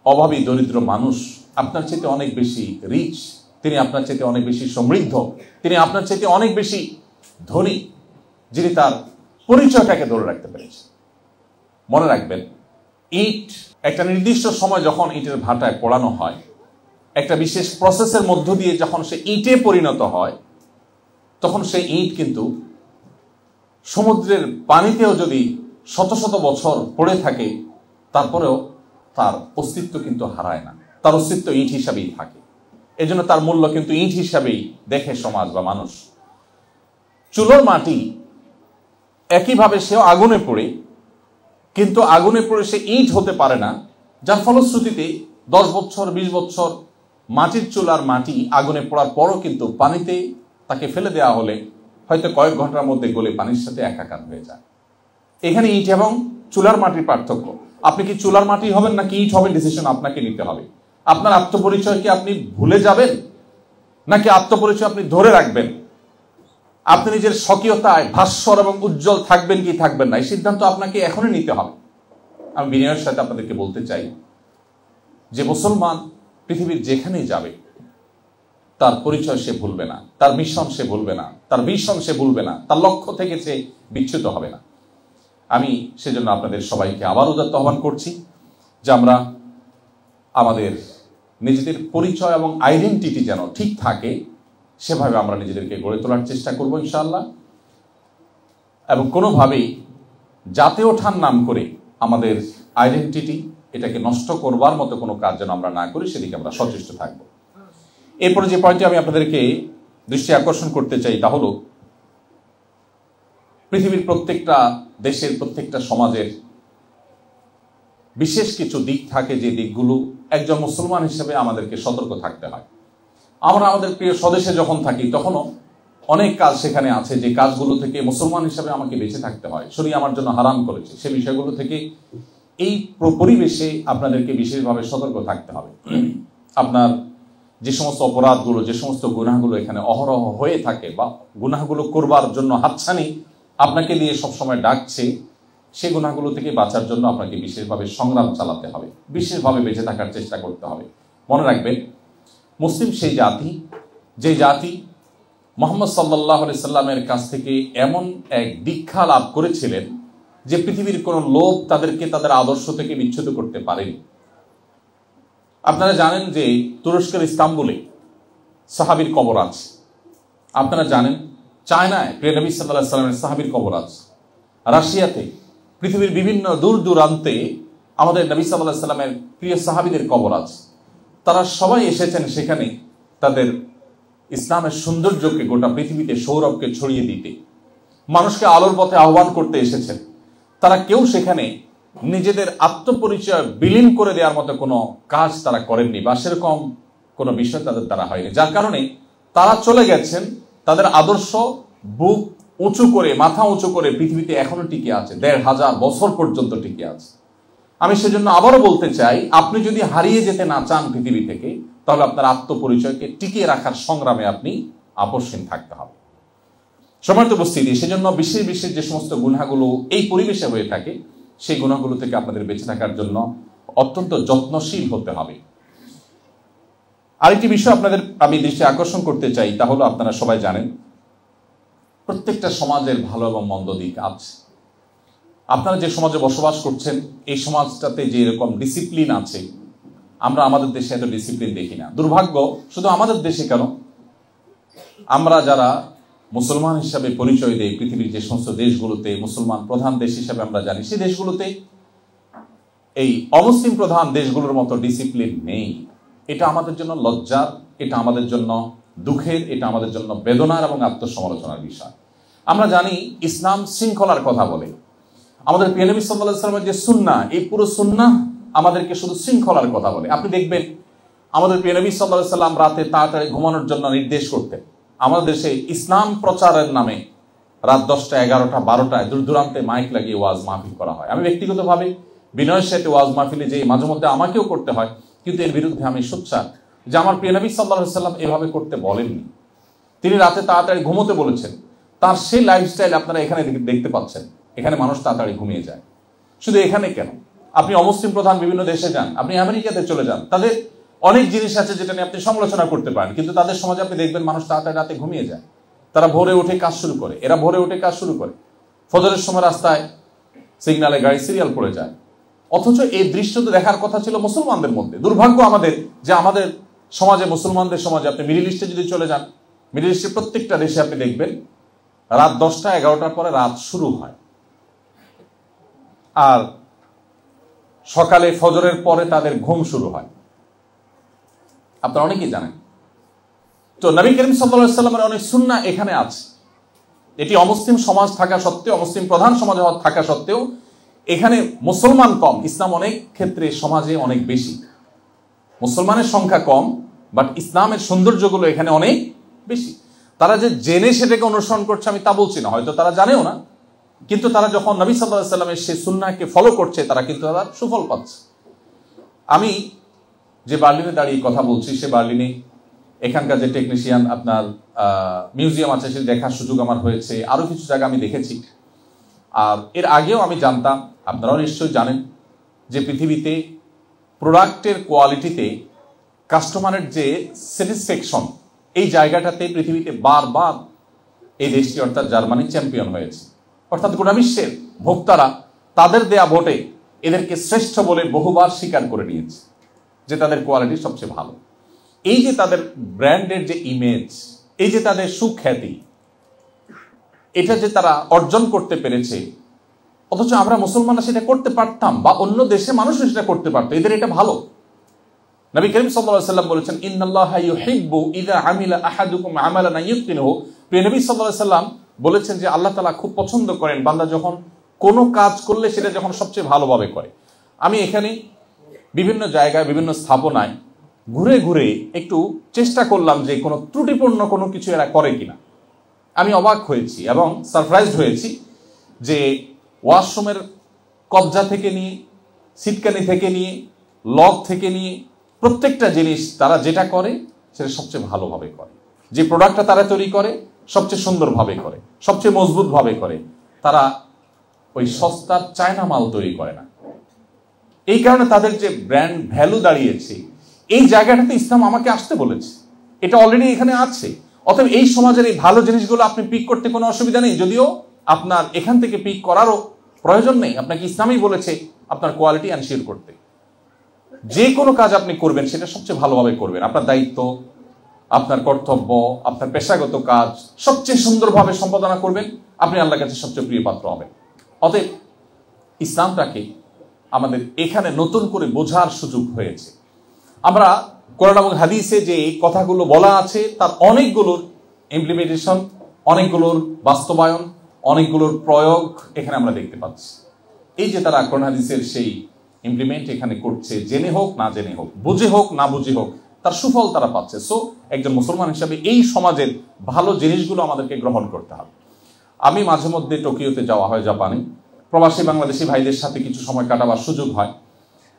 অভাবী, দরিদ্র মানুষ আপনার চাইতে অনেক বেশি রিচ, তিনি আপনার চাইতে অনেক বেশি সমৃদ্ধ, তিনি আপনার চাইতে অনেক বেশি ধনী, যিনি তার পরিচয়টাকে ধরে রাখতে পেরেছে। মনে রাখবেন, ইট একটা নির্দিষ্ট সময় যখন ইটের ভাটায় পোড়ানো হয়, একটা বিশেষ প্রসেসের মধ্য দিয়ে যখন সে ইটে পরিণত হয়, তখন সেই ইট কিন্তু সমুদ্রের পানিতেও যদি শত শত বছর পড়ে থাকে, তারপরেও তার অস্তিত্ব কিন্তু হারায় না, তার অস্তিত্ব ইট হিসাবেই থাকে। এজন্য তার মূল্য কিন্তু ইট হিসাবেই দেখে সমাজ বা মানুষ। চুলোর মাটি একইভাবে সেও আগুনে পড়ে, কিন্তু আগুনে পড়ে সে ইট হতে পারে না, যার ফলশ্রুতিতে 10 বছর 20 বছর মাটির চুলার মাটি আগুনে পড়ার পরও কিন্তু পানিতে তাকে ফেলে দেওয়া হলে হয়তো কয়েক ঘন্টার মধ্যে গলে পানির সাথে একাকার হয়ে যায়। এখানে ইট এবং চুলার মাটির পার্থক্য। আপনি কি চুলার মাটি হবেন নাকি ইট হবেন, ডিসিশন আপনাকে নিতে হবে। আপনার আত্মপরিচয় কি আপনি ভুলে যাবেন নাকি আত্মপরিচয় আপনি ধরে রাখবেন? আপনি নিজের স্বকীয়তায় ভাস্বর এবং উজ্জ্বল থাকবেন কি থাকবেন না, এই সিদ্ধান্ত আপনাকে এখনই নিতে হবে। আমি বিনয়ের সাথে আপনাদেরকে বলতে চাই যে মুসলমান পৃথিবীর যেখানেই যাবে, তার পরিচয় সে ভুলবে না, তার মিশন সে ভুলবে না, তার ভিশন সে ভুলবে না, তার লক্ষ্য থেকে সে বিচ্যুত হবে না। আমি সেজন্য আপনাদের সবাইকে আবার উদাত্ত আহ্বান করছি যে আমরা আমাদের নিজেদের পরিচয় এবং আইডেন্টিটি যেন ঠিক থাকে, সেভাবে আমরা নিজেদেরকে গড়ে তোলার চেষ্টা করব ইনশাআল্লাহ। এবং কোনোভাবেই জাতে ওঠার নাম করে আমাদের আইডেন্টিটি এটাকে নষ্ট করবার মতো কোনো কাজ যেন আমরা না করি, সেদিকে আমরা সচেষ্ট থাকব। এরপরে যে পয়েন্টটি আমি আপনাদেরকে দৃষ্টি আকর্ষণ করতে চাই তা হলো, পৃথিবীর প্রত্যেকটা দেশের প্রত্যেকটা সমাজের বিশেষ কিছু দিক থাকে, যে দিকগুলো একজন মুসলমান হিসেবে আমাদেরকে সতর্ক থাকতে হয়। আমরা আমাদের প্রিয় স্বদেশে যখন থাকি তখনও অনেক কাজ সেখানে আছে যে কাজগুলো থেকে মুসলমান হিসেবে আমাকে বেঁচে থাকতে হয়, শরীয়ত আমার জন্য হারাম করেছে। সে বিষয়গুলো থেকে এই পরিবেশে আপনাদেরকে বিশেষভাবে সতর্ক থাকতে হবে। আপনার যে সমস্ত অপরাধগুলো, যে সমস্ত গুনাহগুলো এখানে অহরহ হয়ে থাকে বা গুনাহগুলো করবার জন্য হাতছানি আপনাকে নিয়ে সবসময় ডাকছে, সেই গুনাহগুলো থেকে বাঁচার জন্য আপনাকে বিশেষভাবে সংগ্রাম চালাতে হবে, বিশেষভাবে বেঁচে থাকার চেষ্টা করতে হবে। মনে রাখবেন, মুসলিম সেই জাতি যে জাতি মুহাম্মদ সাল্লাল্লাহু আলাইহি সাল্লামের কাছ থেকে এমন এক দীক্ষা লাভ করেছিলেন যে পৃথিবীর কোনো লোভ তাদেরকে তাদের আদর্শ থেকে বিচ্যুত করতে পারেনি। আপনারা জানেন যে তুরস্কের ইস্তাম্বুলে সাহাবীর কবর আছে। আপনারা জানেন চায়নায় প্রিয় নবী সাল্লাল্লাহু আলাইহি সাল্লামের সাহাবীর কবর আছে। রাশিয়াতে, পৃথিবীর বিভিন্ন দূর দূরান্তে আমাদের নবী সাল্লাল্লাহু আলাইহি সাল্লামের প্রিয় সাহাবীদের কবর আছে। তারা সবাই এসেছেন সেখানে তাদের ইসলামের সৌন্দর্যকে গোটা পৃথিবীতে, সৌরভকে ছড়িয়ে দিতে, মানুষকে আলোর পথে আহ্বান করতে এসেছেন। তারা কেউ সেখানে নিজেদের আত্মপরিচয় বিলীন করে দেওয়ার মতো কোনো কাজ তারা করেননি, বা সেরকম কোনো বিষয় তাদের দ্বারা হয়নি, যার কারণে তারা চলে গেছেন। তাদের আদর্শ বুক উঁচু করে, মাথা উঁচু করে পৃথিবীতে এখনো টিকে আছে, ১৫০০ বছর পর্যন্ত টিকে আছে। আমি সেজন্য আবারও বলতে চাই, আপনি যদি হারিয়ে যেতে না চান পৃথিবী থেকে, তাহলে আপনার আত্মপরিচয়কে টিকিয়ে রাখার সংগ্রামে আপনি আপোষহীন থাকতে হবে। সম্মানিত উপস্থিতি, সেজন্য বিশেষ বিশেষ যে সমস্ত গুনাহগুলো এই পরিবেশে হয়ে থাকে, সেই গুনাহগুলো থেকে আপনাদের বেঁচে থাকার জন্য অত্যন্ত যত্নশীল হতে হবে। আরেকটি বিষয় আপনাদের আমি দৃষ্টি আকর্ষণ করতে চাই, তা হলো আপনারা সবাই জানেন প্রত্যেকটা সমাজের ভালো এবং মন্দ দিক আছে। আপনারা যে সমাজে বসবাস করছেন, এই সমাজটাতে যে এরকম ডিসিপ্লিন আছে, আমরা আমাদের দেশে এত ডিসিপ্লিন দেখি না। দুর্ভাগ্য, শুধু আমাদের দেশে কেন, আমরা যারা মুসলমান হিসাবে পরিচয় দেই পৃথিবীর যে সমস্ত দেশগুলোতে মুসলমান প্রধান দেশ হিসাবে আমরা জানি, সেই দেশগুলোতে এই অমুসলিম প্রধান দেশগুলোর মতো ডিসিপ্লিন নেই। এটা আমাদের জন্য লজ্জার, এটা আমাদের জন্য দুঃখের, এটা আমাদের জন্য বেদনার এবং আত্মসমালোচনার বিষয়। আমরা জানি ইসলাম শৃঙ্খলার কথা বলে। আমাদের প্রিয় নবী সাল্লাল্লাহু আলাইহি ওয়াসাল্লামের যে সুন্নাহ, এই পুরো সুন্নাহ আমাদেরকে শুধু শৃঙ্খলার কথা বলে। আপনি দেখবেন আমাদের প্রিয় নবী সাল্লাল্লাহু আলাইহি ওয়াসাল্লাম রাতে তাড়াতাড়ি ঘুমানোর জন্য নির্দেশ করতেন। আমাদের দেশে ইসলাম প্রচারের নামে রাত 10টা, 11টা, 12টায় দূর দূরান্তে মাইক লাগিয়ে ওয়াজ মাহফিল করা হয়। আমি ব্যক্তিগতভাবে বিনয়ের সাথে ওয়াজ মাহফিলে যে মাঝে মধ্যে আমাকেও করতে হয়, কিন্তু এর বিরুদ্ধে আমি সোচ্চার যে আমার প্রিয় নবী সাল্লাল্লাহু আলাইহি ওয়াসাল্লাম এভাবে করতে বলেননি। তিনি রাতে তাড়াতাড়ি ঘুমোতে বলেছেন। তার সেই লাইফস্টাইল আপনারা এখানে দেখতে পাচ্ছেন। এখানে মানুষ তাড়াতাড়ি ঘুমিয়ে যায়। শুধু এখানে কেন, আপনি অমুসলিম প্রধান বিভিন্ন দেশে যান, আপনি আমেরিকাতে চলে যান, তাদের অনেক জিনিস আছে যেটা নিয়ে আপনি সমালোচনা করতে পারেন, কিন্তু তাদের সমাজে আপনি দেখবেন মানুষ তাড়াতাড়ি রাতে ঘুমিয়ে যায়। তারা ভোরে উঠে কাজ শুরু করে, এরা ভোরে উঠে কাজ শুরু করে, ফজরের সময় রাস্তায় সিগনালে গাড়ি সিরিয়াল পড়ে যায়। অথচ এই দৃশ্য তো দেখার কথা ছিল মুসলমানদের মধ্যে। দুর্ভাগ্য আমাদের যে আমাদের সমাজে, মুসলমানদের সমাজে, আপনি মিডল ইস্টে যদি চলে যান, মিডল ইস্টের প্রত্যেকটা দেশে আপনি দেখবেন রাত 10টা, 11টার পরে রাত শুরু হয়, আর সকালে ফজরের পরে তাদের ঘুম শুরু হয়। আপনারা অনেকেই জানেন। তো নবী করিম সাল্লাল্লাহু আলাইহি ওয়াসাল্লামের অনেক সুন্নাহ এখানে আছে। এটি অমুসলিম সমাজ থাকা সত্ত্বেও, অমুসলিম প্রধান সমাজ থাকা সত্ত্বেও এখানে মুসলমান কম, ইসলাম অনেক ক্ষেত্রে সমাজে অনেক বেশি। মুসলমানের সংখ্যা কম, বাট ইসলামের সৌন্দর্যগুলো এখানে অনেক বেশি। তারা যে জেনে সেটাকে অনুসরণ করছে আমি তা বলছি না, হয়তো তারা জানেও না, কিন্তু তারা যখন নবী সাল্লাল্লাহু আলাইহি ওয়াসাল্লামের সেই সুন্নাহকে ফলো করছে, তারা কিন্তু তারা সুফল পাচ্ছে। আমি যে বার্লিনে দাঁড়িয়ে কথা বলছি, সে বার্লিনে এখানকার যে টেকনিশিয়ান আপনার মিউজিয়াম আছে, সে দেখার সুযোগ আমার হয়েছে। আরো কিছু জায়গা আমি দেখেছি। আর এর আগেও আমি জানতাম, আপনারাও নিশ্চয়ই জানেন, যে পৃথিবীতে প্রোডাক্টের কোয়ালিটিতে কাস্টমারের যে স্যাটিসফ্যাকশন, এই জায়গাটাতে পৃথিবীতে বারবার এই দেশটি অর্থাৎ জার্মানি চ্যাম্পিয়ন হয়েছে। অর্থাৎ গোটা বিশ্বের ভোক্তারা তাদের দেয়া ভোটে এদেরকে শ্রেষ্ঠ বলে বহুবার স্বীকার করে নিয়েছে যে তাদের কোয়ালিটি সবচেয়ে ভালো। এই যে তাদের ব্র্যান্ডের যে ইমেজ, এই যে তাদের সুখ্যাতি, এটা যে তারা অর্জন করতে পেরেছে, অথচ আমরা মুসলমানরা সেটা করতে পারতাম, বা অন্য দেশে মানুষও সেটা করতে পারতো, এদের এটা ভালো। নবী করিম সাল্লাল্লাহু আলাইহি ওয়াসাল্লাম বলেছেন, ইন্নাল্লাহা ইউহিব্বু ইযা আমিলা আহাদুকুম আমালান ইউতকিনুহু। প্রিয় নবী সাল্লাল্লাহু আলাইহি ওয়াসাল্লাম বলেছেন যে আল্লাহ তাআলা খুব পছন্দ করেন বান্দা যখন কোনো কাজ করলে সেটা যখন সবচেয়ে ভালোভাবে করে। আমি এখানে বিভিন্ন জায়গায় বিভিন্ন স্থাপনায় ঘুরে ঘুরে একটু চেষ্টা করলাম যে কোনো ত্রুটিপূর্ণ কোনো কিছু এরা করে কিনা। আমি অবাক হয়েছি এবং সারপ্রাইজড হয়েছি যে ওয়াশরুমের কবজা থেকে নিয়ে, সিটকানি থেকে নিয়ে, লক থেকে নিয়ে প্রত্যেকটা জিনিস তারা যেটা করে সেটা সবচেয়ে ভালোভাবে করে। যে প্রোডাক্টটা তারা তৈরি করে সবচেয়ে সুন্দরভাবে করে, সবচেয়ে মজবুতভাবে করে। তারা ওই সস্তার চায়না মাল তৈরি করে না। এই কারণে তাদের যে ব্র্যান্ড ভ্যালু দাঁড়িয়েছে, এই জায়গাটাতে ইসলাম আমাকে আসতে বলেছে, এটা অলরেডি এখানে আছে। অতএব এই সমাজের এই ভালো জিনিসগুলো আপনি পিক করতে কোনো অসুবিধা নেই, যদিও আপনার এখান থেকে পিক করারও প্রয়োজন নেই। আপনাকে ইসলামই বলেছে আপনার কোয়ালিটি এনশিওর করতে। যে কোনো কাজ আপনি করবেন সেটা সবচেয়ে ভালোভাবে করবেন। আপনার দায়িত্ব, আপনার কর্তব্য, আপনার পেশাগত কাজ সবচেয়ে সুন্দরভাবে সম্পাদনা করবেন, আপনি আল্লাহর কাছে সবচেয়ে প্রিয় পাত্র হবেন। অতএব ইসলামটাকে আমাদের এখানে নতুন করে বোঝার সুযোগ হয়েছে। আমরা কোরআন এবং হাদিসে যে কথাগুলো বলা আছে তার অনেকগুলোর ইমপ্লিমেন্টেশন, অনেকগুলোর বাস্তবায়ন, অনেকগুলোর প্রয়োগ এখানে আমরা দেখতে পাচ্ছি। এই যে তারা কোরআন হাদিসের সেই ইমপ্লিমেন্ট এখানে করছে, জেনে হোক না জেনে হোক, বুঝে হোক না বুঝে হোক, তার সুফল তারা পাচ্ছে। সো একজন মুসলমান হিসাবে এই সমাজের ভালো জিনিসগুলো আমাদেরকে গ্রহণ করতে হবে। আমি মাঝে মধ্যে টোকিওতে যাওয়া হয়, জাপানে প্রবাসী বাংলাদেশি ভাইদের সাথে কিছু সময় কাটাবার সুযোগ হয়।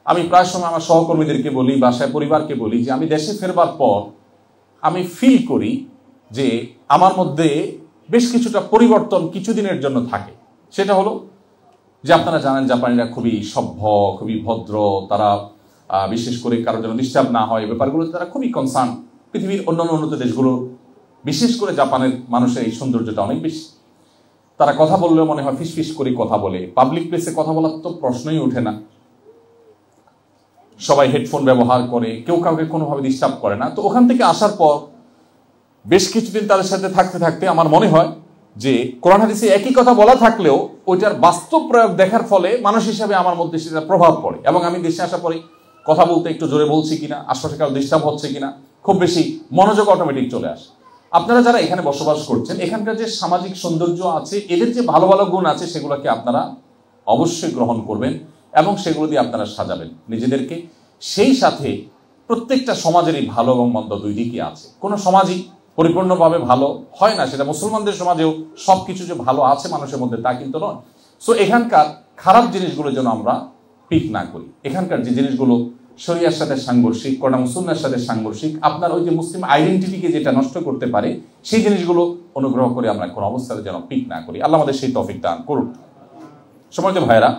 আমি প্রায় সময় আমার সহকর্মীদেরকে বলি, বাসায় পরিবারকে বলি যে আমি দেশে ফেরবার পর আমি ফিল করি যে আমার মধ্যে বেশ কিছুটা পরিবর্তন কিছুদিনের জন্য থাকে। সেটা হলো যে আপনারা জানেন জাপানিরা খুবই সভ্য, খুবই ভদ্র, তারা বিশেষ করে কারোর জন্য ডিস্টার্ব না হয় ব্যাপারগুলো তারা খুবই কনসার্ন। পৃথিবীর অন্যান্য উন্নত দেশগুলো, বিশেষ করে জাপানের মানুষের এই সৌন্দর্যটা অনেক বেশি। তারা কথা বললেও মনে হয় ফিসফিস করে কথা বলে। পাবলিক প্লেসে কথা বলার তো প্রশ্নই ওঠে না। সবাই হেডফোন ব্যবহার করে, কেউ কাউকে কোনোভাবে ডিস্টার্ব করে না। তো ওখান থেকে আসার পর বেশ কিছুদিন তাদের সাথে থাকতে থাকতে আমার মনে হয় যে কোরআন হাদিসে একই কথা বলা থাকলেও ওইটার বাস্তব প্রয়োগ দেখার ফলে মানুষ হিসাবে আমার মধ্যে সেটা প্রভাব পড়ে। এবং আমি দেশে আসার পরে কথা বলতে একটু জোরে বলছি কিনা, আশপাশে কারো ডিস্টার্ব হচ্ছে কিনা, খুব বেশি মনোযোগ অটোমেটিক চলে আসে। আপনারা যারা এখানে বসবাস করছেন, এখানকার যে সামাজিক সৌন্দর্য আছে, এদের যে ভালো ভালো গুণ আছে, সেগুলোকে আপনারা অবশ্যই গ্রহণ করবেন এবং সেগুলো দিয়ে আপনারা সাজাবেন নিজেদেরকে। সেই সাথে প্রত্যেকটা সমাজেরই ভালো এবং মন্দ দুই দিকই আছে। কোনো সমাজই পরিপূর্ণভাবে ভালো হয় না, সেটা মুসলমানদের সমাজেও সবকিছু যে ভালো আছে মানুষের মধ্যে তা কিন্তু নয়। সো এখানকার খারাপ জিনিসগুলো যেন আমরা পিক না করি। এখানকার যে জিনিসগুলো শরিয়ার সাথে সাংঘর্ষিক, কোরআন এবং সুন্নাহর সাথে সাংঘর্ষিক, আপনার ওই যে মুসলিম আইডেন্টিটিকে যেটা নষ্ট করতে পারে, সেই জিনিসগুলো অনুগ্রহ করে আমরা কোনো অবস্থাতে যেন পিক না করি। আল্লাহ আমাদের সেই তৌফিক দান করুন। সম্মানিত ভাইরা,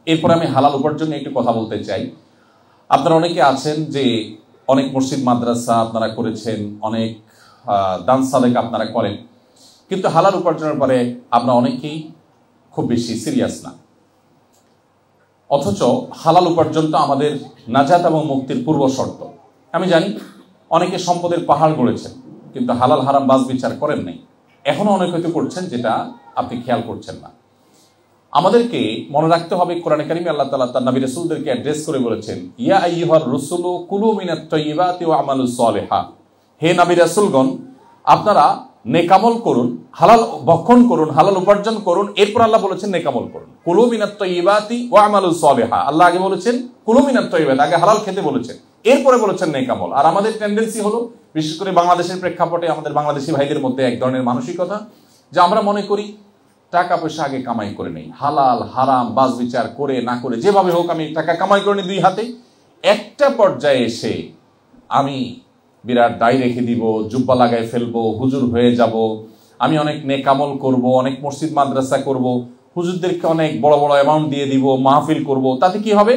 এরপর আমি হালাল উপার্জন নিয়ে একটু কথা বলতে চাই। আপনারা অনেকে আছেন যে অনেক মসজিদ মাদ্রাসা আপনারা করেছেন, অনেক দান সাদেক আপনারা করেন, কিন্তু হালাল উপার্জনের পরে আমরা অনেকেই খুব বেশি সিরিয়াস না। অথচ হালাল উপার্জনটা আমাদের নাজাত এবং মুক্তির পূর্ব শর্ত। আমি জানি অনেকে সম্পদের পাহাড় গড়েছেন, কিন্তু হালাল হারাম বাজ বিচার করেন নাই। এখনো অনেক হয়তো করছেন, যেটা আপনি খেয়াল করছেন না। আমাদেরকে মনে রাখতে হবে, কোরআনে কারিমে আল্লাহ তাআলা তার নবী রাসূলদেরকে অ্যাড্রেস করে বলেছেন, ইয়া আইয়ুহার রুসুলু কুলু মিনাত তাইয়্যিবাতি ওয়া আমালুস সালিহা। হে নবী রাসূলগণ, আপনারা নেকামল করুন, হালাল ভক্ষণ করুন, হালাল উপার্জন করুন। এরপর আল্লাহ বলেছেন নেকামল করুন। কুলু মিনাত তাইয়্যিবাতি ওয়া আমালুস সালিহা। আল্লাহ আগে বলেছেন কুলু মিনাত তাইয়্যিবাত, আগে হালাল খেতে বলেছেন, এরপরে বলেছেন নেকামল। আর আমাদের টেন্ডেন্সি হলো, বিশেষ করে বাংলাদেশের প্রেক্ষাপটে আমাদের বাংলাদেশি ভাইদের মধ্যে এক ধরনের মানসিকতা, যে আমরা মনে করি টাকা পয়সা আগে কামাই করে নেই, হালাল হারাম বাজ বিচার করে না করে যেভাবে হোক আমি টাকা কামাই করে নিই দুই হাতে। একটা পর্যায়ে এসে আমি বিরাট দায় রেখে দিব, জুব্বা লাগাই ফেলবো, হুজুর হয়ে যাব, আমি অনেক নেকামল করব, অনেক মসজিদ মাদ্রাসা করব, হুজুরদেরকে অনেক বড় বড় অ্যামাউন্ট দিয়ে দিব, মাহফিল করব, তাতে কি হবে?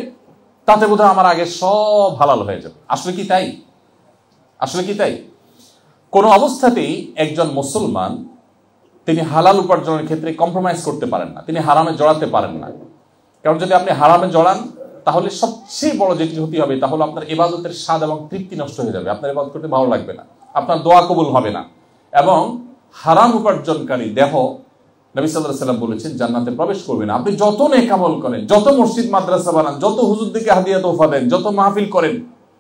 তাতে বোধহয় আমার আগে সব হালাল হয়ে যাবে। আসলে কি তাই? আসলে কি তাই? কোনো অবস্থাতেই একজন মুসলমান তিনি হালাল উপার্জনের ক্ষেত্রে কম্প্রোমাইজ করতে পারেন না, তিনি হারামে জড়াতে পারেন না। কারণ যদি আপনি হারামে জড়ান তাহলে সবচেয়ে বড় যেটি ক্ষতি হবে তা হলো আপনার ইবাদতের স্বাদ এবং তৃপ্তি নষ্ট হয়ে যাবে, আপনার ইবাদত করতে ভালো লাগবে না, আপনার দোয়া কবুল হবে না। এবং হারাম উপার্জনকারী দেহ, নবী সাল্লাল্লাহু আলাইহি ওয়াসাল্লাম বলেছেন, জান্নাতে প্রবেশ করবে না। আপনি যত নেক আমল করেন, যত মসজিদ মাদ্রাসা বানান, যত হুজুরদেরকে হাদিয়া তোফা দেন, যত মাহফিল করেন,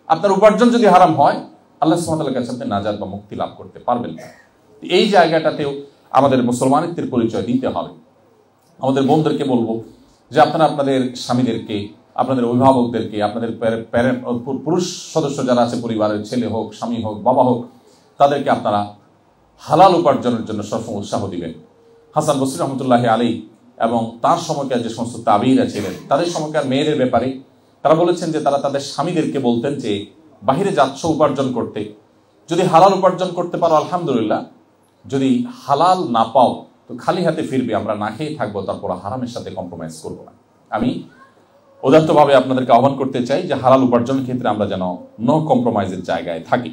আপনার উপার্জন যদি হারাম হয়, আল্লাহ সুবহানাহু ওয়া তাআলার কাছে আপনি নাজাত বা মুক্তি লাভ করতে পারবেন না। এই জায়গাটাতেও আমাদের মুসলমানিত্বের পরিচয় দিতে হবে। আমাদের বোনদেরকে বলবো যে আপনারা আপনাদের স্বামীদেরকে, আপনাদের অভিভাবকদেরকে, আপনাদের পুরুষ সদস্য যারা আছে পরিবারের, ছেলে হোক, স্বামী হোক, বাবা হোক, তাদেরকে আপনারা হালাল উপার্জনের জন্য সবসময় উৎসাহ দিবেন। হাসান বসরি রহমতুল্লাহি আলাইহি এবং তার সময়কার যে সমস্ত তাবিঈরা ছিলেন, তাদের সময়কার মেয়েদের ব্যাপারে তারা বলেছেন যে তারা তাদের স্বামীদেরকে বলতেন যে বাহিরে যাচ্ছ উপার্জন করতে, যদি হালাল উপার্জন করতে পারো আলহামদুলিল্লাহ, যদি হালাল না পাও তো খালি হাতে ফিরবে, আমরা না খেয়ে থাকবো, তারপর হারামের সাথে কম্প্রোমাইজ করবো না। আমি উদাত্তভাবে আপনাদেরকে আহ্বান করতে চাই যে হালাল উপার্জনের ক্ষেত্রে আমরা যেন নো কম্প্রোমাইজের জায়গায় থাকি।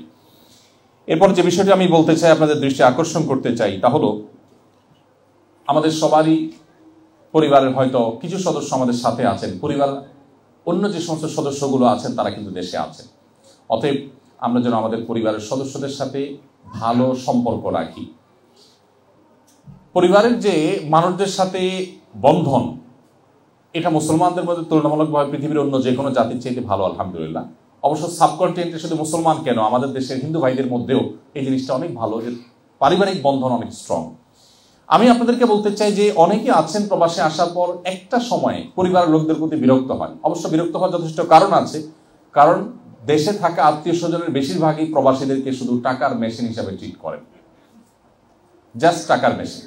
এরপর যে বিষয়টি আমি বলতে চাই, আপনাদের দৃষ্টি আকর্ষণ করতে চাই, তা হলো আমাদের সবারই পরিবারের হয়তো কিছু সদস্য আমাদের সাথে আছেন, পরিবার অন্য যে সমস্ত সদস্যগুলো আছেন তারা কিন্তু দেশে আছেন। অতএব আমরা যেন আমাদের পরিবারের সদস্যদের সাথে ভালো সম্পর্ক রাখি। পরিবারের যে মানুষদের সাথে বন্ধন, এটা মুসলমানদের মধ্যে তুলনামূলকভাবে পৃথিবীর অন্য যে কোনো জাতির চাইতে ভালো আলহামদুলিল্লাহ। অবশ্য সাবকন্টিনেন্টে শুধু মুসলমান কেন, আমাদের দেশের হিন্দু ভাইদের মধ্যেও এই জিনিসটা অনেক ভালো, যে পারিবারিক বন্ধন অনেক স্ট্রং। আমি আপনাদেরকে বলতে চাই যে অনেকে আছেন প্রবাসে আসার পর একটা সময়ে পরিবারের লোকদের প্রতি বিরক্ত হয়। অবশ্য বিরক্ত হওয়ার যথেষ্ট কারণ আছে, কারণ দেশে থাকা আত্মীয় স্বজনের বেশিরভাগই প্রবাসীদেরকে শুধু টাকার মেশিন হিসাবে ট্রিট করেন, জাস্ট টাকার মেশিন।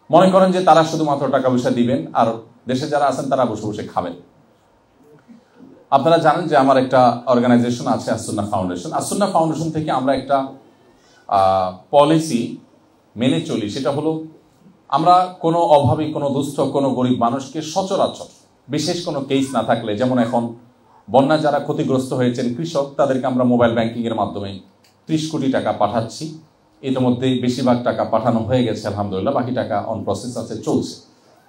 মনে করেন যে তারা শুধুমাত্র টাকা পয়সা দিবেন আর দেশে যারা আছেন তারা বসে বসে খাবেন। আপনারা জানেন যে আমার একটা অর্গানাইজেশন আছে আসুন্নাহ ফাউন্ডেশন। আসুন্নাহ ফাউন্ডেশন থেকে আমরা একটা পলিসি মেনে চলি, সেটা হলো আমরা কোনো অভাবী, কোনো দুস্থ, কোনো গরিব মানুষকে সচরাচর, বিশেষ কোনো কেস না থাকলে, যেমন এখন বন্যা যারা ক্ষতিগ্রস্ত হয়েছেন কৃষক, তাদেরকে আমরা মোবাইল ব্যাংকিংয়ের মাধ্যমে 30 কোটি টাকা পাঠাচ্ছি। ইতিমধ্যে বেশিরভাগ টাকা পাঠানো হয়ে গেছে আলহামদুলিল্লাহ, বাকি টাকা অন প্রসেস আছে, চলছে,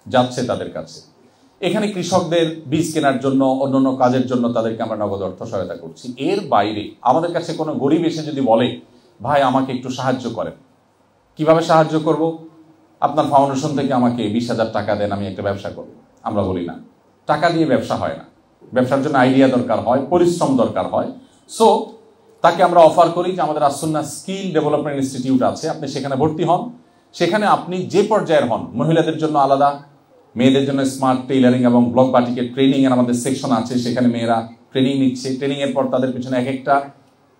যাচ্ছে তাদের কাছে। এখানে কৃষকদের বীজ কেনার জন্য, অন্যান্য কাজের জন্য তাদেরকে আমরা নগদ অর্থ সহায়তা করছি। এর বাইরে আমাদের কাছে কোনো গরিব এসে যদি বলে ভাই আমাকে একটু সাহায্য করেন, কিভাবে সাহায্য করব, আপনার ফাউন্ডেশন থেকে আমাকে 20,000 টাকা দেন, আমি একটা ব্যবসা করব, আমরা বলি না, টাকা দিয়ে ব্যবসা হয় না, ব্যবসার জন্য আইডিয়া দরকার হয়, পরিশ্রম দরকার হয়। সো তাকে আমরা অফার করি যে আমাদের আসুন্নাহ স্কিল ডেভেলপমেন্ট ইনস্টিটিউট আছে, আপনি সেখানে ভর্তি হন। সেখানে আপনি যে পর্যায়ের হন, মহিলাদের জন্য আলাদা, মেয়েদের জন্য স্মার্ট টেইলারিং এবং ব্লক বাটিকের ট্রেনিং এর আমাদের সেকশন আছে, সেখানে মেয়েরা ট্রেনিং নিচ্ছে। ট্রেনিং এর পর তাদের পেছনে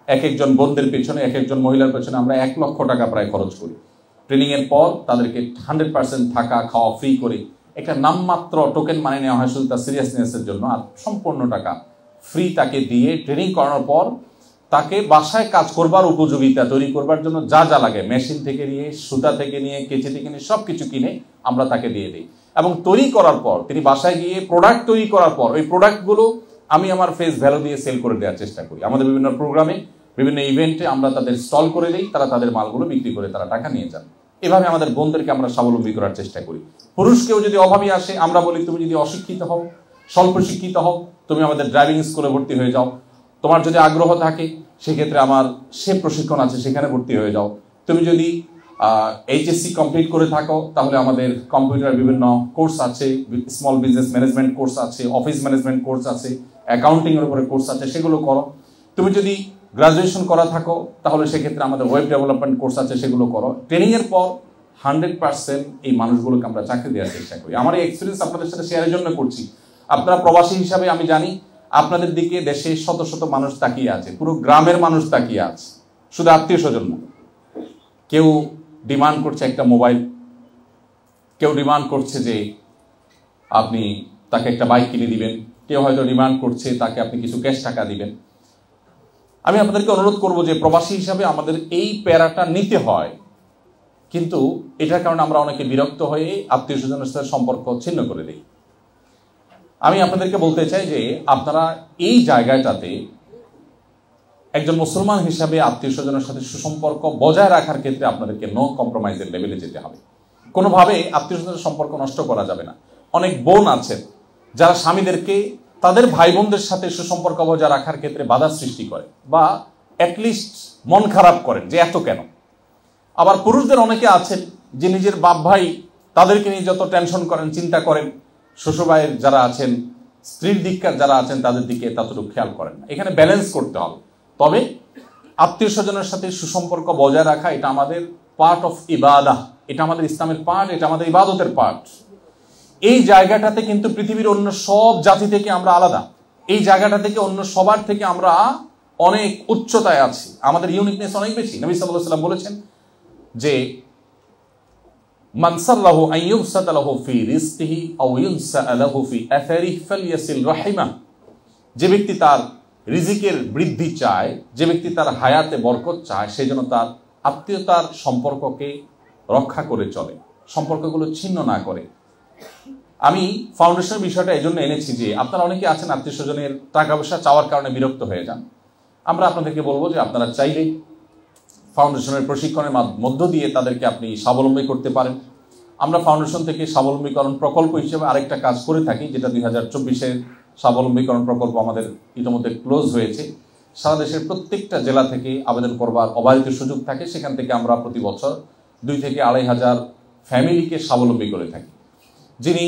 এক একজন বোনদের পেছনে, এক একজন মহিলার পেছনে আমরা 1 লক্ষ টাকা প্রায় খরচ করি। ট্রেনিং এর পর তাদেরকে 100% থাকা খাওয়া ফ্রি করে একটা নামমাত্র টোকেন মানে নেওয়া হয় শুধু তার সিরিয়াসনেসের জন্য, আর সম্পূর্ণ টাকা ফ্রি তাকে দিয়ে ট্রেনিং করানোর পর তাকে বাসায় কাজ করবার উপযোগিতা তৈরি করবার জন্য যা যা লাগে, মেশিন থেকে নিয়ে, সুতা থেকে নিয়ে, কেচি থেকে নিয়ে সব কিছু কিনে আমরা তাকে দিয়ে দিই। এবং তৈরি করার পর তিনি বাসায় গিয়ে প্রোডাক্ট তৈরি করার পর ওই প্রোডাক্টগুলো আমি আমার ফেস ভ্যালু দিয়ে সেল করে দেওয়ার চেষ্টা করি। আমাদের বিভিন্ন প্রোগ্রামে, বিভিন্ন ইভেন্টে আমরা তাদের স্টল করে দিই, তারা তাদের মালগুলো বিক্রি করে তারা টাকা নিয়ে যান। এভাবে আমাদের বোনদেরকে আমরা স্বাবলম্বী করার চেষ্টা করি। পুরুষকেও যদি অভাবী আসে, আমরা বলি তুমি যদি অশিক্ষিত হও, স্বল্প শিক্ষিত হও, তুমি আমাদের ড্রাইভিং স্কুলে ভর্তি হয়ে যাও। তোমার যদি আগ্রহ থাকে সেক্ষেত্রে আমার সে প্রশিক্ষণ আছে, সেখানে ভর্তি হয়ে যাও। তুমি যদি এইচএসসি কমপ্লিট করে থাকো তাহলে আমাদের কম্পিউটার বিভিন্ন কোর্স আছে, স্মল বিজনেস ম্যানেজমেন্ট কোর্স আছে, অফিস ম্যানেজমেন্ট কোর্স আছে, অ্যাকাউন্টিংয়ের উপরে কোর্স আছে, সেগুলো করো। তুমি যদি গ্রাজুয়েশন করা থাকো তাহলে সেক্ষেত্রে আমাদের ওয়েব ডেভেলপমেন্ট কোর্স আছে, সেগুলো করো। ট্রেনিংয়ের পর 100% এই মানুষগুলোকে আমরা চাকরি দেওয়ার চেষ্টা করি। আমার এই এক্সপিরিয়েন্স আপনাদের সাথে শেয়ারের জন্য করছি। আপনারা প্রবাসী হিসাবে আমি জানি আপনাদের দিকে দেশে শত শত মানুষ তাকিয়ে আছে, পুরো গ্রামের মানুষ তাকিয়ে আছে, শুধু আত্মীয় স্বজন না। কেউ ডিমান্ড করছে একটা মোবাইল, কেউ ডিমান্ড করছে যে আপনি তাকে একটা বাইক কিনে দিবেন, কেউ হয়তো ডিমান্ড করছে তাকে আপনি কিছু ক্যাশ টাকা দিবেন। আমি আপনাদেরকে অনুরোধ করব যে প্রবাসী হিসাবে আমাদের এই প্যারাটা নিতে হয়, কিন্তু এটার কারণে আমরা অনেকে বিরক্ত হয়ে আত্মীয় স্বজনের সাথে সম্পর্ক ছিন্ন করে দিই। আমি আপনাদেরকে বলতে চাই যে আপনারা এই জায়গাটাতে একজন মুসলমান হিসাবে আত্মীয় স্বজনের সাথে সুসম্পর্ক বজায় রাখার ক্ষেত্রে আপনাদেরকে নো কম্প্রোমাইজের লেভেলে যেতে হবে। কোনোভাবে আত্মীয় স্বজনের সম্পর্ক নষ্ট করা যাবে না। অনেক বোন আছেন যারা স্বামীদেরকে তাদের ভাই বোনদের সাথে সুসম্পর্ক বজায় রাখার ক্ষেত্রে বাধা সৃষ্টি করে বা অ্যাটলিস্ট মন খারাপ করেন যে এত কেন। আবার পুরুষদের অনেকে আছেন যে নিজের বাপ ভাই তাদেরকে নিয়ে যত টেনশন করেন, চিন্তা করেন, শ্বশুরবাড়ির যারা আছেন, স্ত্রীর দিককার যারা আছেন তাদের দিকে ততটুকু খেয়াল করেন না। এখানে ব্যালেন্স করতে হবে। তবে আত্মীয় স্বজনের সাথে সুসম্পর্ক বজায় রাখা এটা আমাদের পার্ট অফ ইবাদাহ, এটা আমাদের ইসলামের পার্ট, এটা আমাদের ইবাদতের পার্ট। এই জায়গাটাতে কিন্তু পৃথিবীর অন্য সব জাতি থেকে আমরা আলাদা। এই জায়গাটা থেকে অন্য সবার থেকে আমরা অনেক উচ্চতায় আছি, আমাদের ইউনিকনেস অনেক বেশি। নবী সাল্লাল্লাহু আলাইহি ওয়াসাল্লাম বলেছেন যে মান সাল্লাহু আন ইউবসাতা লাহু ফি রিজকিহি আও ইউনসা লাহু ফি আথারিহি ফালইয়াসিল রাহিমা। যে ব্যক্তি তার রিজিকের বৃদ্ধি চায়, যে ব্যক্তি তার হায়াতে বরকত চায়, সেই জন্য তার আত্মীয়তার সম্পর্ককে রক্ষা করে চলে, সম্পর্কগুলো ছিন্ন না করে। আমি ফাউন্ডেশনের বিষয়টা এই জন্য এনেছি যে আপনারা অনেকে আছেন আত্মীয় স্বজনের টাকা পয়সা চাওয়ার কারণে বিরক্ত হয়ে যান। আমরা আপনাদেরকে বলবো যে আপনারা চাইলে ফাউন্ডেশনের প্রশিক্ষণের মধ্য দিয়ে তাদেরকে আপনি স্বাবলম্বী করতে পারেন। আমরা ফাউন্ডেশন থেকে স্বাবলম্বীকরণ প্রকল্প হিসেবে আরেকটা কাজ করে থাকি, যেটা 2024-এর স্বাবলম্বীকরণ প্রকল্প আমাদের ইতিমধ্যে ক্লোজ হয়েছে। সারা দেশের প্রত্যেকটা জেলা থেকে আবেদন করবার অবাধিত সুযোগ থাকে। সেখান থেকে আমরা প্রতি বছর 2 থেকে 2,500 ফ্যামিলিকে স্বাবলম্বী করে থাকি। যিনি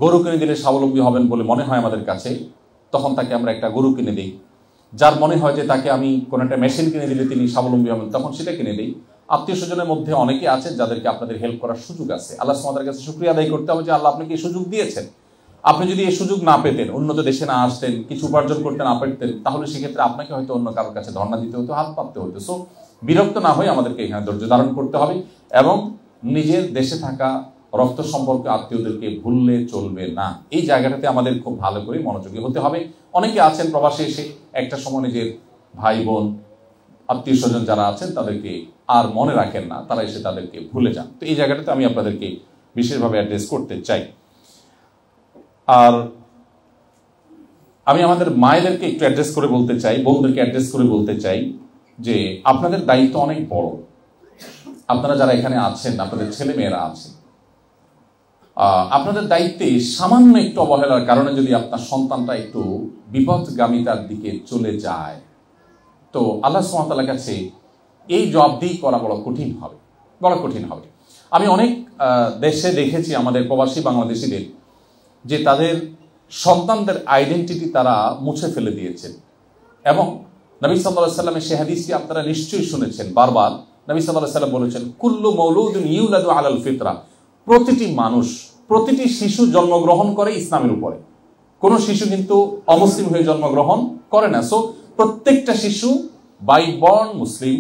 গরু কিনে দিলে স্বাবলম্বী হবেন বলে মনে হয় আমাদের কাছে, তখন তাকে আমরা একটা গরু কিনে দিই। যার মনে হয় যে তাকে আমি কোনো একটা মেশিন কিনে দিলে তিনি স্বাবলম্বী হবেন, তখন সেটা কিনে দিই। আত্মীয় স্বজনের মধ্যে অনেকে আছেন যাদেরকে আপনাদের হেল্প করার সুযোগ আছে। আল্লাহ সুবহানাহু ওয়া তাআলার কাছে শুকরিয়া আদায় করতে হবে যে আল্লাহ আপনাকে এই সুযোগ দিয়েছেন। আপনি যদি এই সুযোগ না পেতেন, উন্নত দেশে না আসতেন, কিছু উপার্জন করতে না পারতেন, তাহলে সেক্ষেত্রে আপনাকে হয়তো অন্য কারোর কাছে ধর্ণা দিতে হতো, হাত পাততে হতো। সো বিরক্ত না হয়ে আমাদেরকে এখানে ধৈর্য ধারণ করতে হবে এবং নিজের দেশে থাকা রক্ত সম্পর্কে আত্মীয়দেরকে ভুললে চলবে না। এই জায়গাটাতে আমাদের খুব ভালো করে মনোযোগী হতে হবে। অনেকে আছেন প্রবাসে এসে একটা সময় নিজের ভাই বোন আত্মীয় স্বজন যারা আছেন তাদেরকে আর মনে রাখেন না, তারা এসে তাদেরকে ভুলে যান। তো এই জায়গাটাতে আমি আপনাদেরকে বিশেষভাবে অ্যাড্রেস করতে চাই। আর আমি আমাদের মায়েদেরকে একটু অ্যাড্রেস করে বলতে চাই, বোনদেরকে অ্যাড্রেস করে বলতে চাই যে আপনাদের দায়িত্ব অনেক বড়। আপনারা যারা এখানে আছেন, আপনাদের ছেলে মেয়েরা আছেন, আপনাদের দায়িত্বে সামান্য একটু অবহেলার কারণে যদি আপনার সন্তানটা একটু বিপদগামিতার দিকে চলে যায়, তো আল্লাহ সুবহানাহু ওয়া তাআলার কাছে এই জবাবদিহি করা বড় কঠিন হবে, বড় কঠিন হবে। আমি অনেক দেশে দেখেছি আমাদের প্রবাসী বাংলাদেশিদের যে তাদের সন্তানদের আইডেন্টিটি তারা মুছে ফেলে দিয়েছেন। এবং নবী সাল্লাল্লাহু আলাইহি ওয়াসাল্লামের সেই হাদিসটি আপনারা নিশ্চয়ই শুনেছেন বারবার। নবী সাল্লাল্লাহু আলাইহি ওয়াসাল্লাম বলেছেন, কুল্লু মাউলুদিন ইউলাদু আলাল ফিতরা। প্রতিটি মানুষ, প্রতিটি শিশু জন্মগ্রহণ করে ইসলামের উপরে। কোনো শিশু কিন্তু অমুসলিম হয়ে জন্মগ্রহণ করে না। সো প্রত্যেকটা শিশু বাই বর্ন মুসলিম,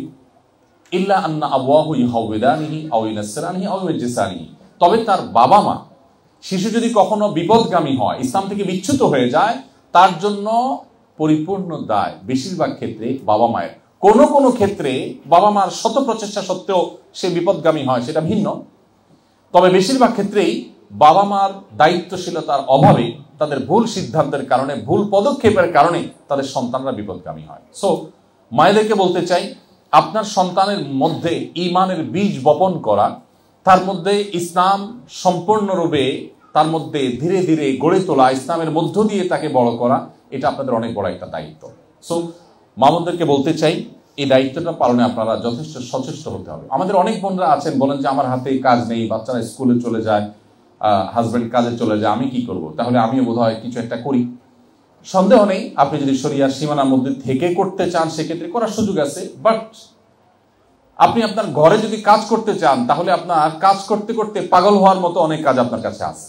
ইল্লা আন্না আবওয়াহু ইউহাউইদানিহি আও ইউনাসসিরানিহি আও ইউমাজ্জিসানিহি। তবে তার বাবা মা, শিশু যদি কখনো বিপদগামী হয়, ইসলাম থেকে বিচ্যুত হয়ে যায়, তার জন্য পরিপূর্ণ দায় বেশিরভাগ ক্ষেত্রে বাবা মায়ের। কোনো কোনো ক্ষেত্রে বাবা মার শত প্রচেষ্টা সত্ত্বেও সে বিপদগামী হয়, সেটা ভিন্ন। তবে বেশিরভাগ ক্ষেত্রেই বাবা মার দায়িত্বশীলতার অভাবে, তাদের ভুল সিদ্ধান্তের কারণে, ভুল পদক্ষেপের কারণে তাদের সন্তানরা বিপদগামী হয়। সো মায়েদেরকে বলতে চাই, আপনার সন্তানের মধ্যে ঈমানের বীজ বপন করা, তার মধ্যে ইসলাম সম্পূর্ণরূপে তার মধ্যে ধীরে ধীরে গড়ে তোলা, ইসলামের মধ্য দিয়ে তাকে বড় করা, এটা আপনাদের অনেক বড় একটা দায়িত্ব। সো মামুনদেরকে বলতে চাই, এই দায়িত্বটা পালনে আপনারা যথেষ্ট সচেষ্ট হতে হবে। আমাদের অনেক বোনরা আছেন, বলেন যে আমার হাতে কাজ নেই, বাচ্চারা স্কুলে চলে যায়, হাজব্যান্ড কাজে চলে যায়, আমি কি করব? তাহলে আমিও বোধহয় কিছু একটা করি। সন্দেহ নেই, আপনি যদি শরিয়ার সীমানার মধ্যে থেকে করতে চান সেক্ষেত্রে করার সুযোগ আছে। বাট আপনি আপনার ঘরে যদি কাজ করতে চান, তাহলে আপনার কাজ করতে করতে পাগল হওয়ার মতো অনেক কাজ আপনার কাছে আছে।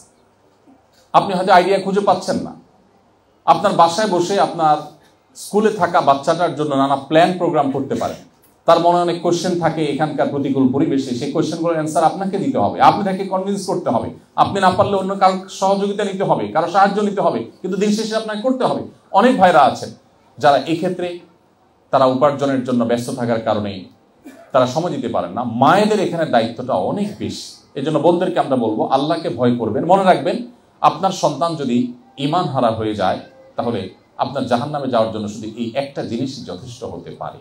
আপনি হয়তো আইডিয়া খুঁজে পাচ্ছেন না। আপনার বাসায় বসে আপনার স্কুলে থাকা বাচ্চাটার জন্য নানা প্ল্যান প্রোগ্রাম করতে পারেন। তার মনে অনেক কোশ্চেন থাকে এখানকার প্রতিকূল পরিবেশে, সেই কোশ্চেনগুলোর অ্যান্সার আপনাকে দিতে হবে, আপনি তাকে কনভিন্স করতে হবে। আপনি না পারলে অন্য কারো সহযোগিতা নিতে হবে, কারো সাহায্য নিতে হবে, কিন্তু দিন শেষে আপনাকে করতে হবে। অনেক ভাইরা আছেন যারা এক্ষেত্রে তারা উপার্জনের জন্য ব্যস্ত থাকার কারণে তারা সময় দিতে পারেন না। মায়েদের এখানে দায়িত্বটা অনেক বেশি। এই জন্য বোনদেরকে আমরা বলবো, আল্লাহকে ভয় করবেন। মনে রাখবেন, আপনার সন্তান যদি ঈমান হারা হয়ে যায়, তাহলে আপনার জাহান্নামে যাওয়ার জন্য শুধু এই একটা জিনিসই যথেষ্ট হতে পারে।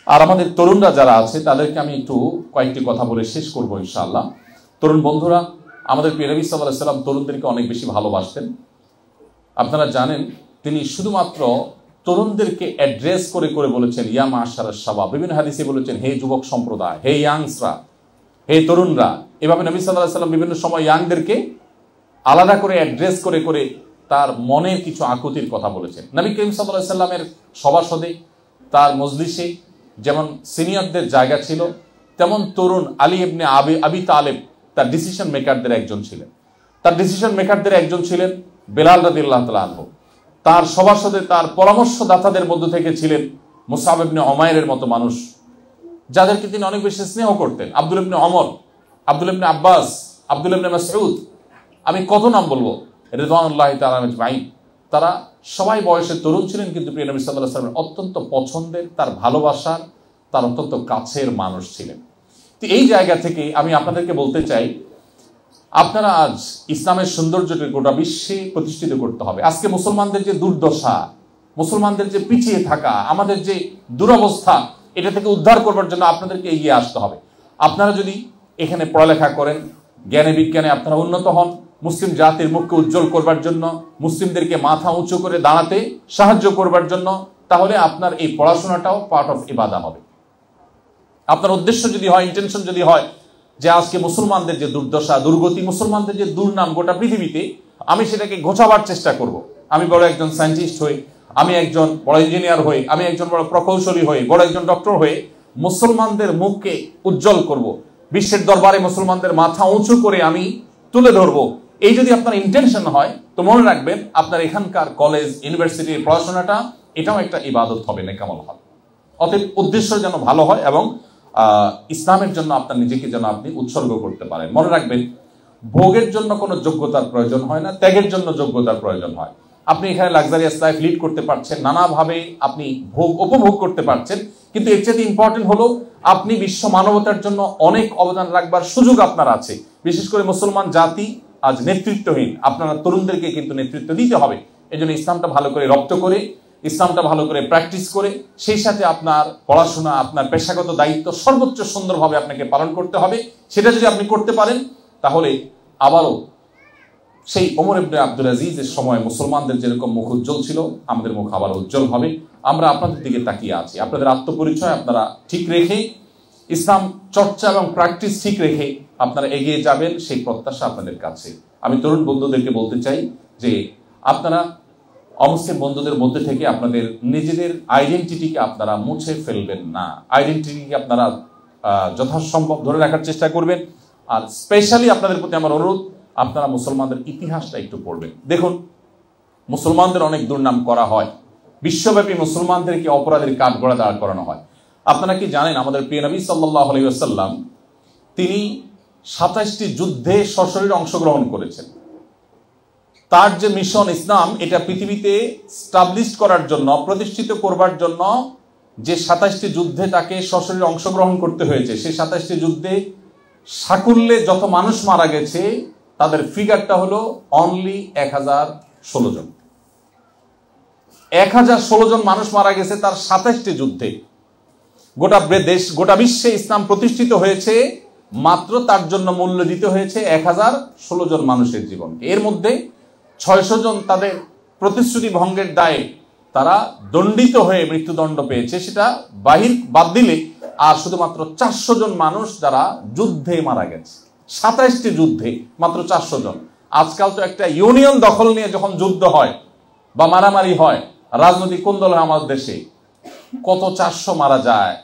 আর আমাদের তরুণরা যারা আছে তাদেরকে আমি একটু কয়েকটি কথা বলে শেষ করবো ইনশাআল্লাহ। তরুণ বন্ধুরা, আমাদের প্রিয় নবী সাল্লাল্লাহু আলাইহি ওয়াসাল্লাম তরুণদেরকে অনেক বেশি ভালোবাসতেন। আপনারা জানেন তিনি শুধুমাত্র তরুণদেরকে অ্যাড্রেস করে করে বলেছেন ইয়া মাশারাশ শাবাব, বিভিন্ন হাদিসে বলেছেন হে যুবক সম্প্রদায়, হে ইয়াংসরা, হে তরুণরা। এভাবে নবী সাল্লাল্লাহু আলাইহি ওয়াসাল্লাম বিভিন্ন সময় ইয়াংদেরকে আলাদা করে অ্যাড্রেস করে করে তার মনের কিছু আকুতির কথা বলেছেন। নবী করিম সাল্লাল্লাহু আলাইহি ওয়াসাল্লামের সভাসদে, তার মজলিসে যেমন সিনিয়রদের জায়গা ছিল, তেমন তরুণ আলী ইবনে আবি তালেব তার ডিসিশন মেকারদের একজন ছিলেন। তার ডিসিশন মেকারদের একজন ছিলেন বেলাল রাদিয়াল্লাহু তাআলা আনহু। তার সভাসদে, তার পরামর্শদাতাদের মধ্য থেকে ছিলেন মুসআব ইবনে উমাইরের মতো মানুষ, যাদেরকে তিনি অনেক বেশি স্নেহ করতেন। আব্দুল ইবনে ওমর, আব্দুল ইবনে আব্বাস, আব্দুল ইবনে মাসউদ, আমি কত নাম বলবো, রিদওয়ানুল্লাহি তাআলা আজমাইন। তারা সবাই বয়সে তরুণ ছিলেন, কিন্তু প্রিয় নবী সাল্লাল্লাহু আলাইহি ওয়াসাল্লামের অত্যন্ত পছন্দের, তার ভালোবাসার, তার অত্যন্ত কাছের মানুষ ছিলেন। তো এই জায়গা থেকে আমি আপনাদেরকে বলতে চাই, আপনারা আজ ইসলামের সৌন্দর্যকে গোটা বিশ্বে প্রতিষ্ঠিত করতে হবে। আজকে মুসলমানদের যে দুর্দশা, মুসলমানদের যে পিছিয়ে থাকা, আমাদের যে দুরবস্থা, এটা থেকে উদ্ধার করবার জন্য আপনাদেরকে এগিয়ে আসতে হবে। আপনারা যদি এখানে পড়ালেখা করেন, জ্ঞানে বিজ্ঞানে আপনারা উন্নত হন, মুসলিম জাতির মুখকে উজ্জ্বল করবার জন্য, মুসলিমদেরকে মাথা উঁচু করে দাঁড়াতে সাহায্য করবার জন্য, তাহলে আপনার এই পড়াশোনাটাও পার্ট অফ ইবাদা হবে। আপনার উদ্দেশ্য যদি হয়, ইন্টেনশন যদি হয় যে আজকে মুসলমানদের যে দুর্দশা, দুর্গতি, মুসলমানদের যে দুর্নাম গোটা পৃথিবীতে, আমি সেটাকে ঘোচাবার চেষ্টা করব। আমি বড় একজন সায়েন্টিস্ট হই, আমি একজন বড় ইঞ্জিনিয়ার হই, আমি একজন বড় প্রকৌশলী হই, বড় একজন ডক্টর হয়ে মুসলমানদের মুখকে উজ্জ্বল করব, বিশ্বের দরবারে মুসলমানদের মাথা উঁচু করে আমি তুলে ধরবো, এই যদি আপনার ইন্টেনশন হয়, তো মনে রাখবেন আপনার এখানকার কলেজ, ইউনিভার্সিটির পড়াশোনাটা এটাও একটা ইবাদত হবে, নেকামল হবে। অতএব উদ্দেশ্য যেন ভালো হয় এবং ইসলামের জন্য আপনার নিজেকে যেন আপনি উৎসর্গ করতে পারেন। মনে রাখবেন, ভোগের জন্য কোনো যোগ্যতার প্রয়োজন হয় না, ত্যাগের জন্য যোগ্যতার প্রয়োজন হয়। আপনি এখানে লাক্সারিয়াস লাইফ লিড করতে পারছেন, নানাভাবে আপনি ভোগ উপভোগ করতে পারছেন, কিন্তু এর চেয়ে ইম্পর্টেন্ট হলো আপনি বিশ্ব মানবতার জন্য অনেক অবদান রাখবার সুযোগ আপনার আছে। বিশেষ করে মুসলমান জাতি আজ নেতৃত্বহীন, আপনারা তরুণদেরকে কিন্তু নেতৃত্ব দিতে হবে। এই জন্য ইসলামটা ভালো করে রপ্ত করে, ইসলামটা ভালো করে প্র্যাকটিস করে, সেই সাথে আপনার পড়াশোনা, আপনার পেশাগত দায়িত্ব সর্বোচ্চ সুন্দরভাবে আপনাকে পালন করতে হবে। সেটা যদি আপনি করতে পারেন, তাহলে আবারও সেই ওমর ইবনে আব্দুল আজিজের সময় মুসলমানদের যেরকম মুখ উজ্জ্বল ছিল, আমাদের মুখ আবার উজ্জ্বল হবে। আমরা আপনাদের দিকে তাকিয়ে আছি। আপনাদের আত্মপরিচয় আপনারা ঠিক রেখে, ইসলাম চর্চা এবং প্র্যাকটিস ঠিক রেখে আপনারা এগিয়ে যাবেন, সেই প্রত্যাশা আপনাদের কাছে। আমি তরুণ বন্ধুদেরকে বলতে চাই যে আপনারা অমুসলিম বন্ধুদের মধ্যে থেকে আপনাদের নিজেদের আইডেন্টিটিকে আপনারা মুছে ফেলবেন না। আইডেন্টিটিকে আপনারা যথাসম্ভব ধরে রাখার চেষ্টা করবেন। আর স্পেশালি আপনাদের প্রতি আমার অনুরোধ, আপনারা মুসলমানদের ইতিহাসটা একটু পড়বেন। দেখুন, মুসলমানদের অনেক দুর্নাম করা হয়, বিশ্বব্যাপী মুসলমানদেরকে অপরাধের কাঠগড়া দাঁড় করানো হয়। আপনারা কি জানেন, আমাদের প্রিয় নবী সাল্লাল্লাহু আলাইহি ওয়াসাল্লাম তিনি 27টি যুদ্ধে সশরীরে অংশগ্রহণ করেছেন। তার যে মিশন ইসলাম, এটা পৃথিবীতে স্টাবলিশ করার জন্য, প্রতিষ্ঠিত করবার জন্য যে 27টি যুদ্ধে তাকে সশরীরে অংশগ্রহণ করতে হয়েছে, সেই 27টি যুদ্ধে সাকুল্যে যত মানুষ মারা গেছে তাদের ফিগারটা হলো অনলি 1016 জন। 1016 জন মানুষ মারা গেছে তার 27টি যুদ্ধে। গোটা দেশ, গোটা বিশ্বে ইসলাম প্রতিষ্ঠিত হয়েছে মাত্র তার জন্য মূল্য দিতে হয়েছে 1016 জন মানুষের জীবন। এর মধ্যে 600 জন তাদের প্রতিশ্রুতি ভঙ্গের দায়ে তারা দণ্ডিত হয়ে মৃত্যুদণ্ড পেয়েছে, সেটা বাদ দিলে আর শুধুমাত্র 400 জন মানুষ যারা যুদ্ধে মারা গেছে। 27টি যুদ্ধে মাত্র 400 জন। আজকাল তো একটা ইউনিয়ন দখল নিয়ে যখন যুদ্ধ হয় বা মারামারি হয়, রাজনৈতিক কোন্দল হয় আমাদের দেশে, কত 400 মারা যায়।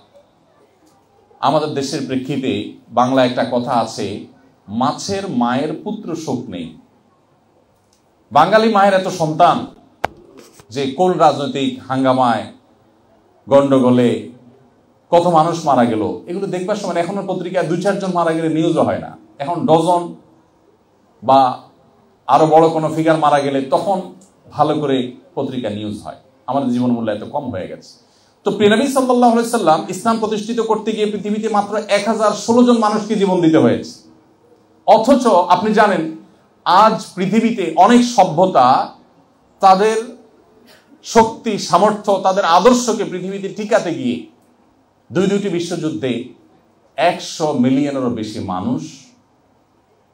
আমাদের দেশের প্রেক্ষিতে বাংলা একটা কথা আছে, মাছের মায়ের পুত্র শোক নেই। বাঙালি মায়ের এত সন্তান যে কোন রাজনৈতিক হাঙ্গামায়, গন্ডগোলে কত মানুষ মারা গেল, এগুলো দেখবার সময় এখন পত্রিকায় 2-4 জন মারা গেলে নিউজও হয় না। এখন ডজন বা আরো বড় কোনো ফিগার মারা গেলে তখন ভালো করে পত্রিকা নিউজ হয়। আমাদের জীবন মূল্য এত কম হয়ে গেছে। তো প্রিয় নবী সাল্লাল্লাহু আলাইহি সাল্লাম ইসলাম প্রতিষ্ঠিত করতে গিয়ে পৃথিবীতে মাত্র 1016 জন মানুষকে জীবন দিতে হয়েছে। অথচ আপনি জানেন, আজ পৃথিবীতে অনেক সভ্যতা তাদের শক্তি, সামর্থ্য, তাদের আদর্শকে পৃথিবীতে টিকাতে গিয়ে দুইটি বিশ্বযুদ্ধে 100 মিলিয়নেরও বেশি মানুষ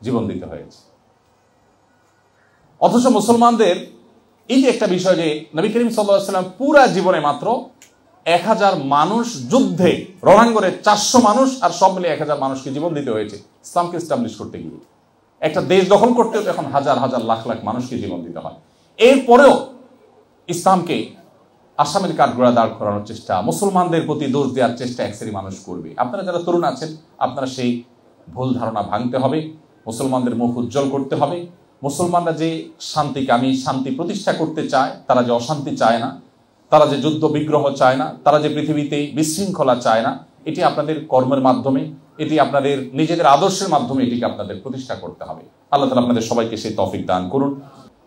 জীবন দিতে হয়েছে। অথচ মুসলমানদের এই যে একটা বিষয় যে নবী করিম সাল্লাল্লাহু আলাইহি ওয়াসাল্লাম পুরা জীবনে মাত্র 1000 মানুষ যুদ্ধে, রণাঙ্গনে 400 মানুষ, আর সব মিলে 1000 মানুষকে জীবন দিতে হয়েছে ইসলামকে এস্টাবলিশ করতে গিয়ে। একটা দেশ দখল করতে হতো, এখন হাজার হাজার লাখ লাখ মানুষকে জীবন দিতে হয়। এরপরেও ইসলামকে আসামের কাঠগড়া দাঁড় করানোর চেষ্টা, মুসলমানদের প্রতি দোষ দেওয়ার চেষ্টা এক শ্রেণী মানুষ করবে। আপনারা যারা তরুণ আছেন, আপনারা সেই ভুল ধারণা ভাঙতে হবে, মুসলমানদের মুখ উজ্জ্বল করতে হবে। মুসলমানরা যে শান্তিকামী, শান্তি প্রতিষ্ঠা করতে চায়, তারা যে অশান্তি চায় না, তারা যে যুদ্ধ বিগ্রহ চায় না, তারা যে পৃথিবীতে বিশৃঙ্খলা চায় না, এটি আপনাদের কর্মের মাধ্যমে, এটি আপনাদের নিজেদের আদর্শের মাধ্যমে এটিকে আপনাদের প্রতিষ্ঠা করতে হবে। আল্লাহ তাআলা আপনাদের সবাইকে সেই তৌফিক দান করুন।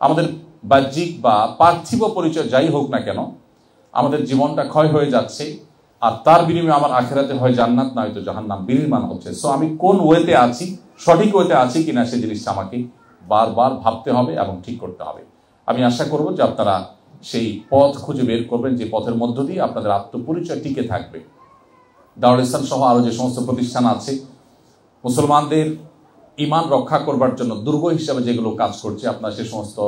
আমাদের বাহ্যিক বা পার্থিব পরিচয় যাই হোক না কেন, আমাদের জীবনটা ক্ষয় হয়ে যাচ্ছে, আর তার বিনিময়ে আমার আখিরাতে হয় জান্নাত, না হয়তো জাহান্নাম বিনির্মাণ হচ্ছে। সো আমি কোন ওয়েতে আছি, সঠিক ওয়েতে আছি কিনা, সেই জিনিসটা আমাকে বারবার ভাবতে হবে এবং ঠিক করতে হবে। আমি আশা করব যে আপনারা সেই পথ খুঁজে বের করবেন, যে পথের মধ্য দিয়ে আপনাদের আত্মপরিচয় টিকে থাকবে। দারুল ইসলাম সহ আরও যে সমস্ত প্রতিষ্ঠান আছে, মুসলমানদের ঈমান রক্ষা করবার জন্য দুর্গ হিসাবে যেগুলো কাজ করছে, আপনারা সে সমস্ত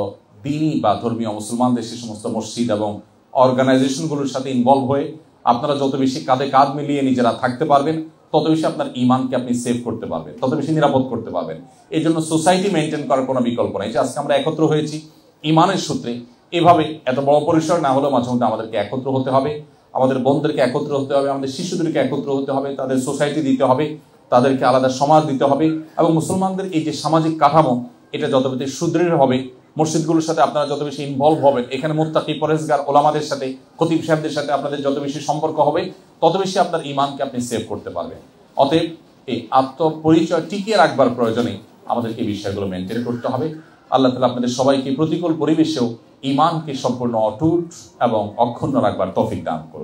দ্বীনি বা ধর্মীয় মুসলমানদের সে সমস্ত মসজিদ এবং অর্গানাইজেশনগুলোর সাথে ইনভলভ হয়ে আপনারা যত বেশি কাঁধে কাঁধ মিলিয়ে নিজেরা থাকতে পারবেন, তত বেশি আপনার ঈমানকে আপনি সেভ করতে পারবেন, তত বেশি নিরাপদ করতে পারবেন। এই জন্য সোসাইটি মেনটেন করার কোনো বিকল্প নেই। যে আজকে আমরা একত্র হয়েছি ঈমানের সূত্রে, এভাবে এত বড় পরিসর না হলেও মাঝে মধ্যে আমাদেরকে একত্র হতে হবে, আমাদের বোনদেরকে একত্র হতে হবে, আমাদের শিশুদেরকে একত্র হতে হবে, তাদের সোসাইটি দিতে হবে, তাদেরকে আলাদা সমাজ দিতে হবে, এবং মুসলমানদের এই যে সামাজিক কাঠামো, এটা যত বেশি সুদৃঢ় হবে, মসজিদগুলোর সাথে আপনারা যত বেশি ইনভলভ হবেন, এখানে মুত্তাকি পরেজগার ওলামাদের সাথে, খতিব সাহেবদের সাথে আপনাদের যত বেশি সম্পর্ক হবে, তত বেশি আপনার ঈমানকে আপনি সেভ করতে পারবেন। অতএব এই আত্মপরিচয় টিকিয়ে রাখবার প্রয়োজনে আমাদেরকে এই বিষয়গুলো মেনটেন করতে হবে। আল্লাহ তাআলা আপনাদের সবাইকে প্রতিকূল পরিবেশেও ঈমানকে সম্পূর্ণ অটুট এবং অক্ষুণ্ণ রাখবার তৌফিক দান করুন।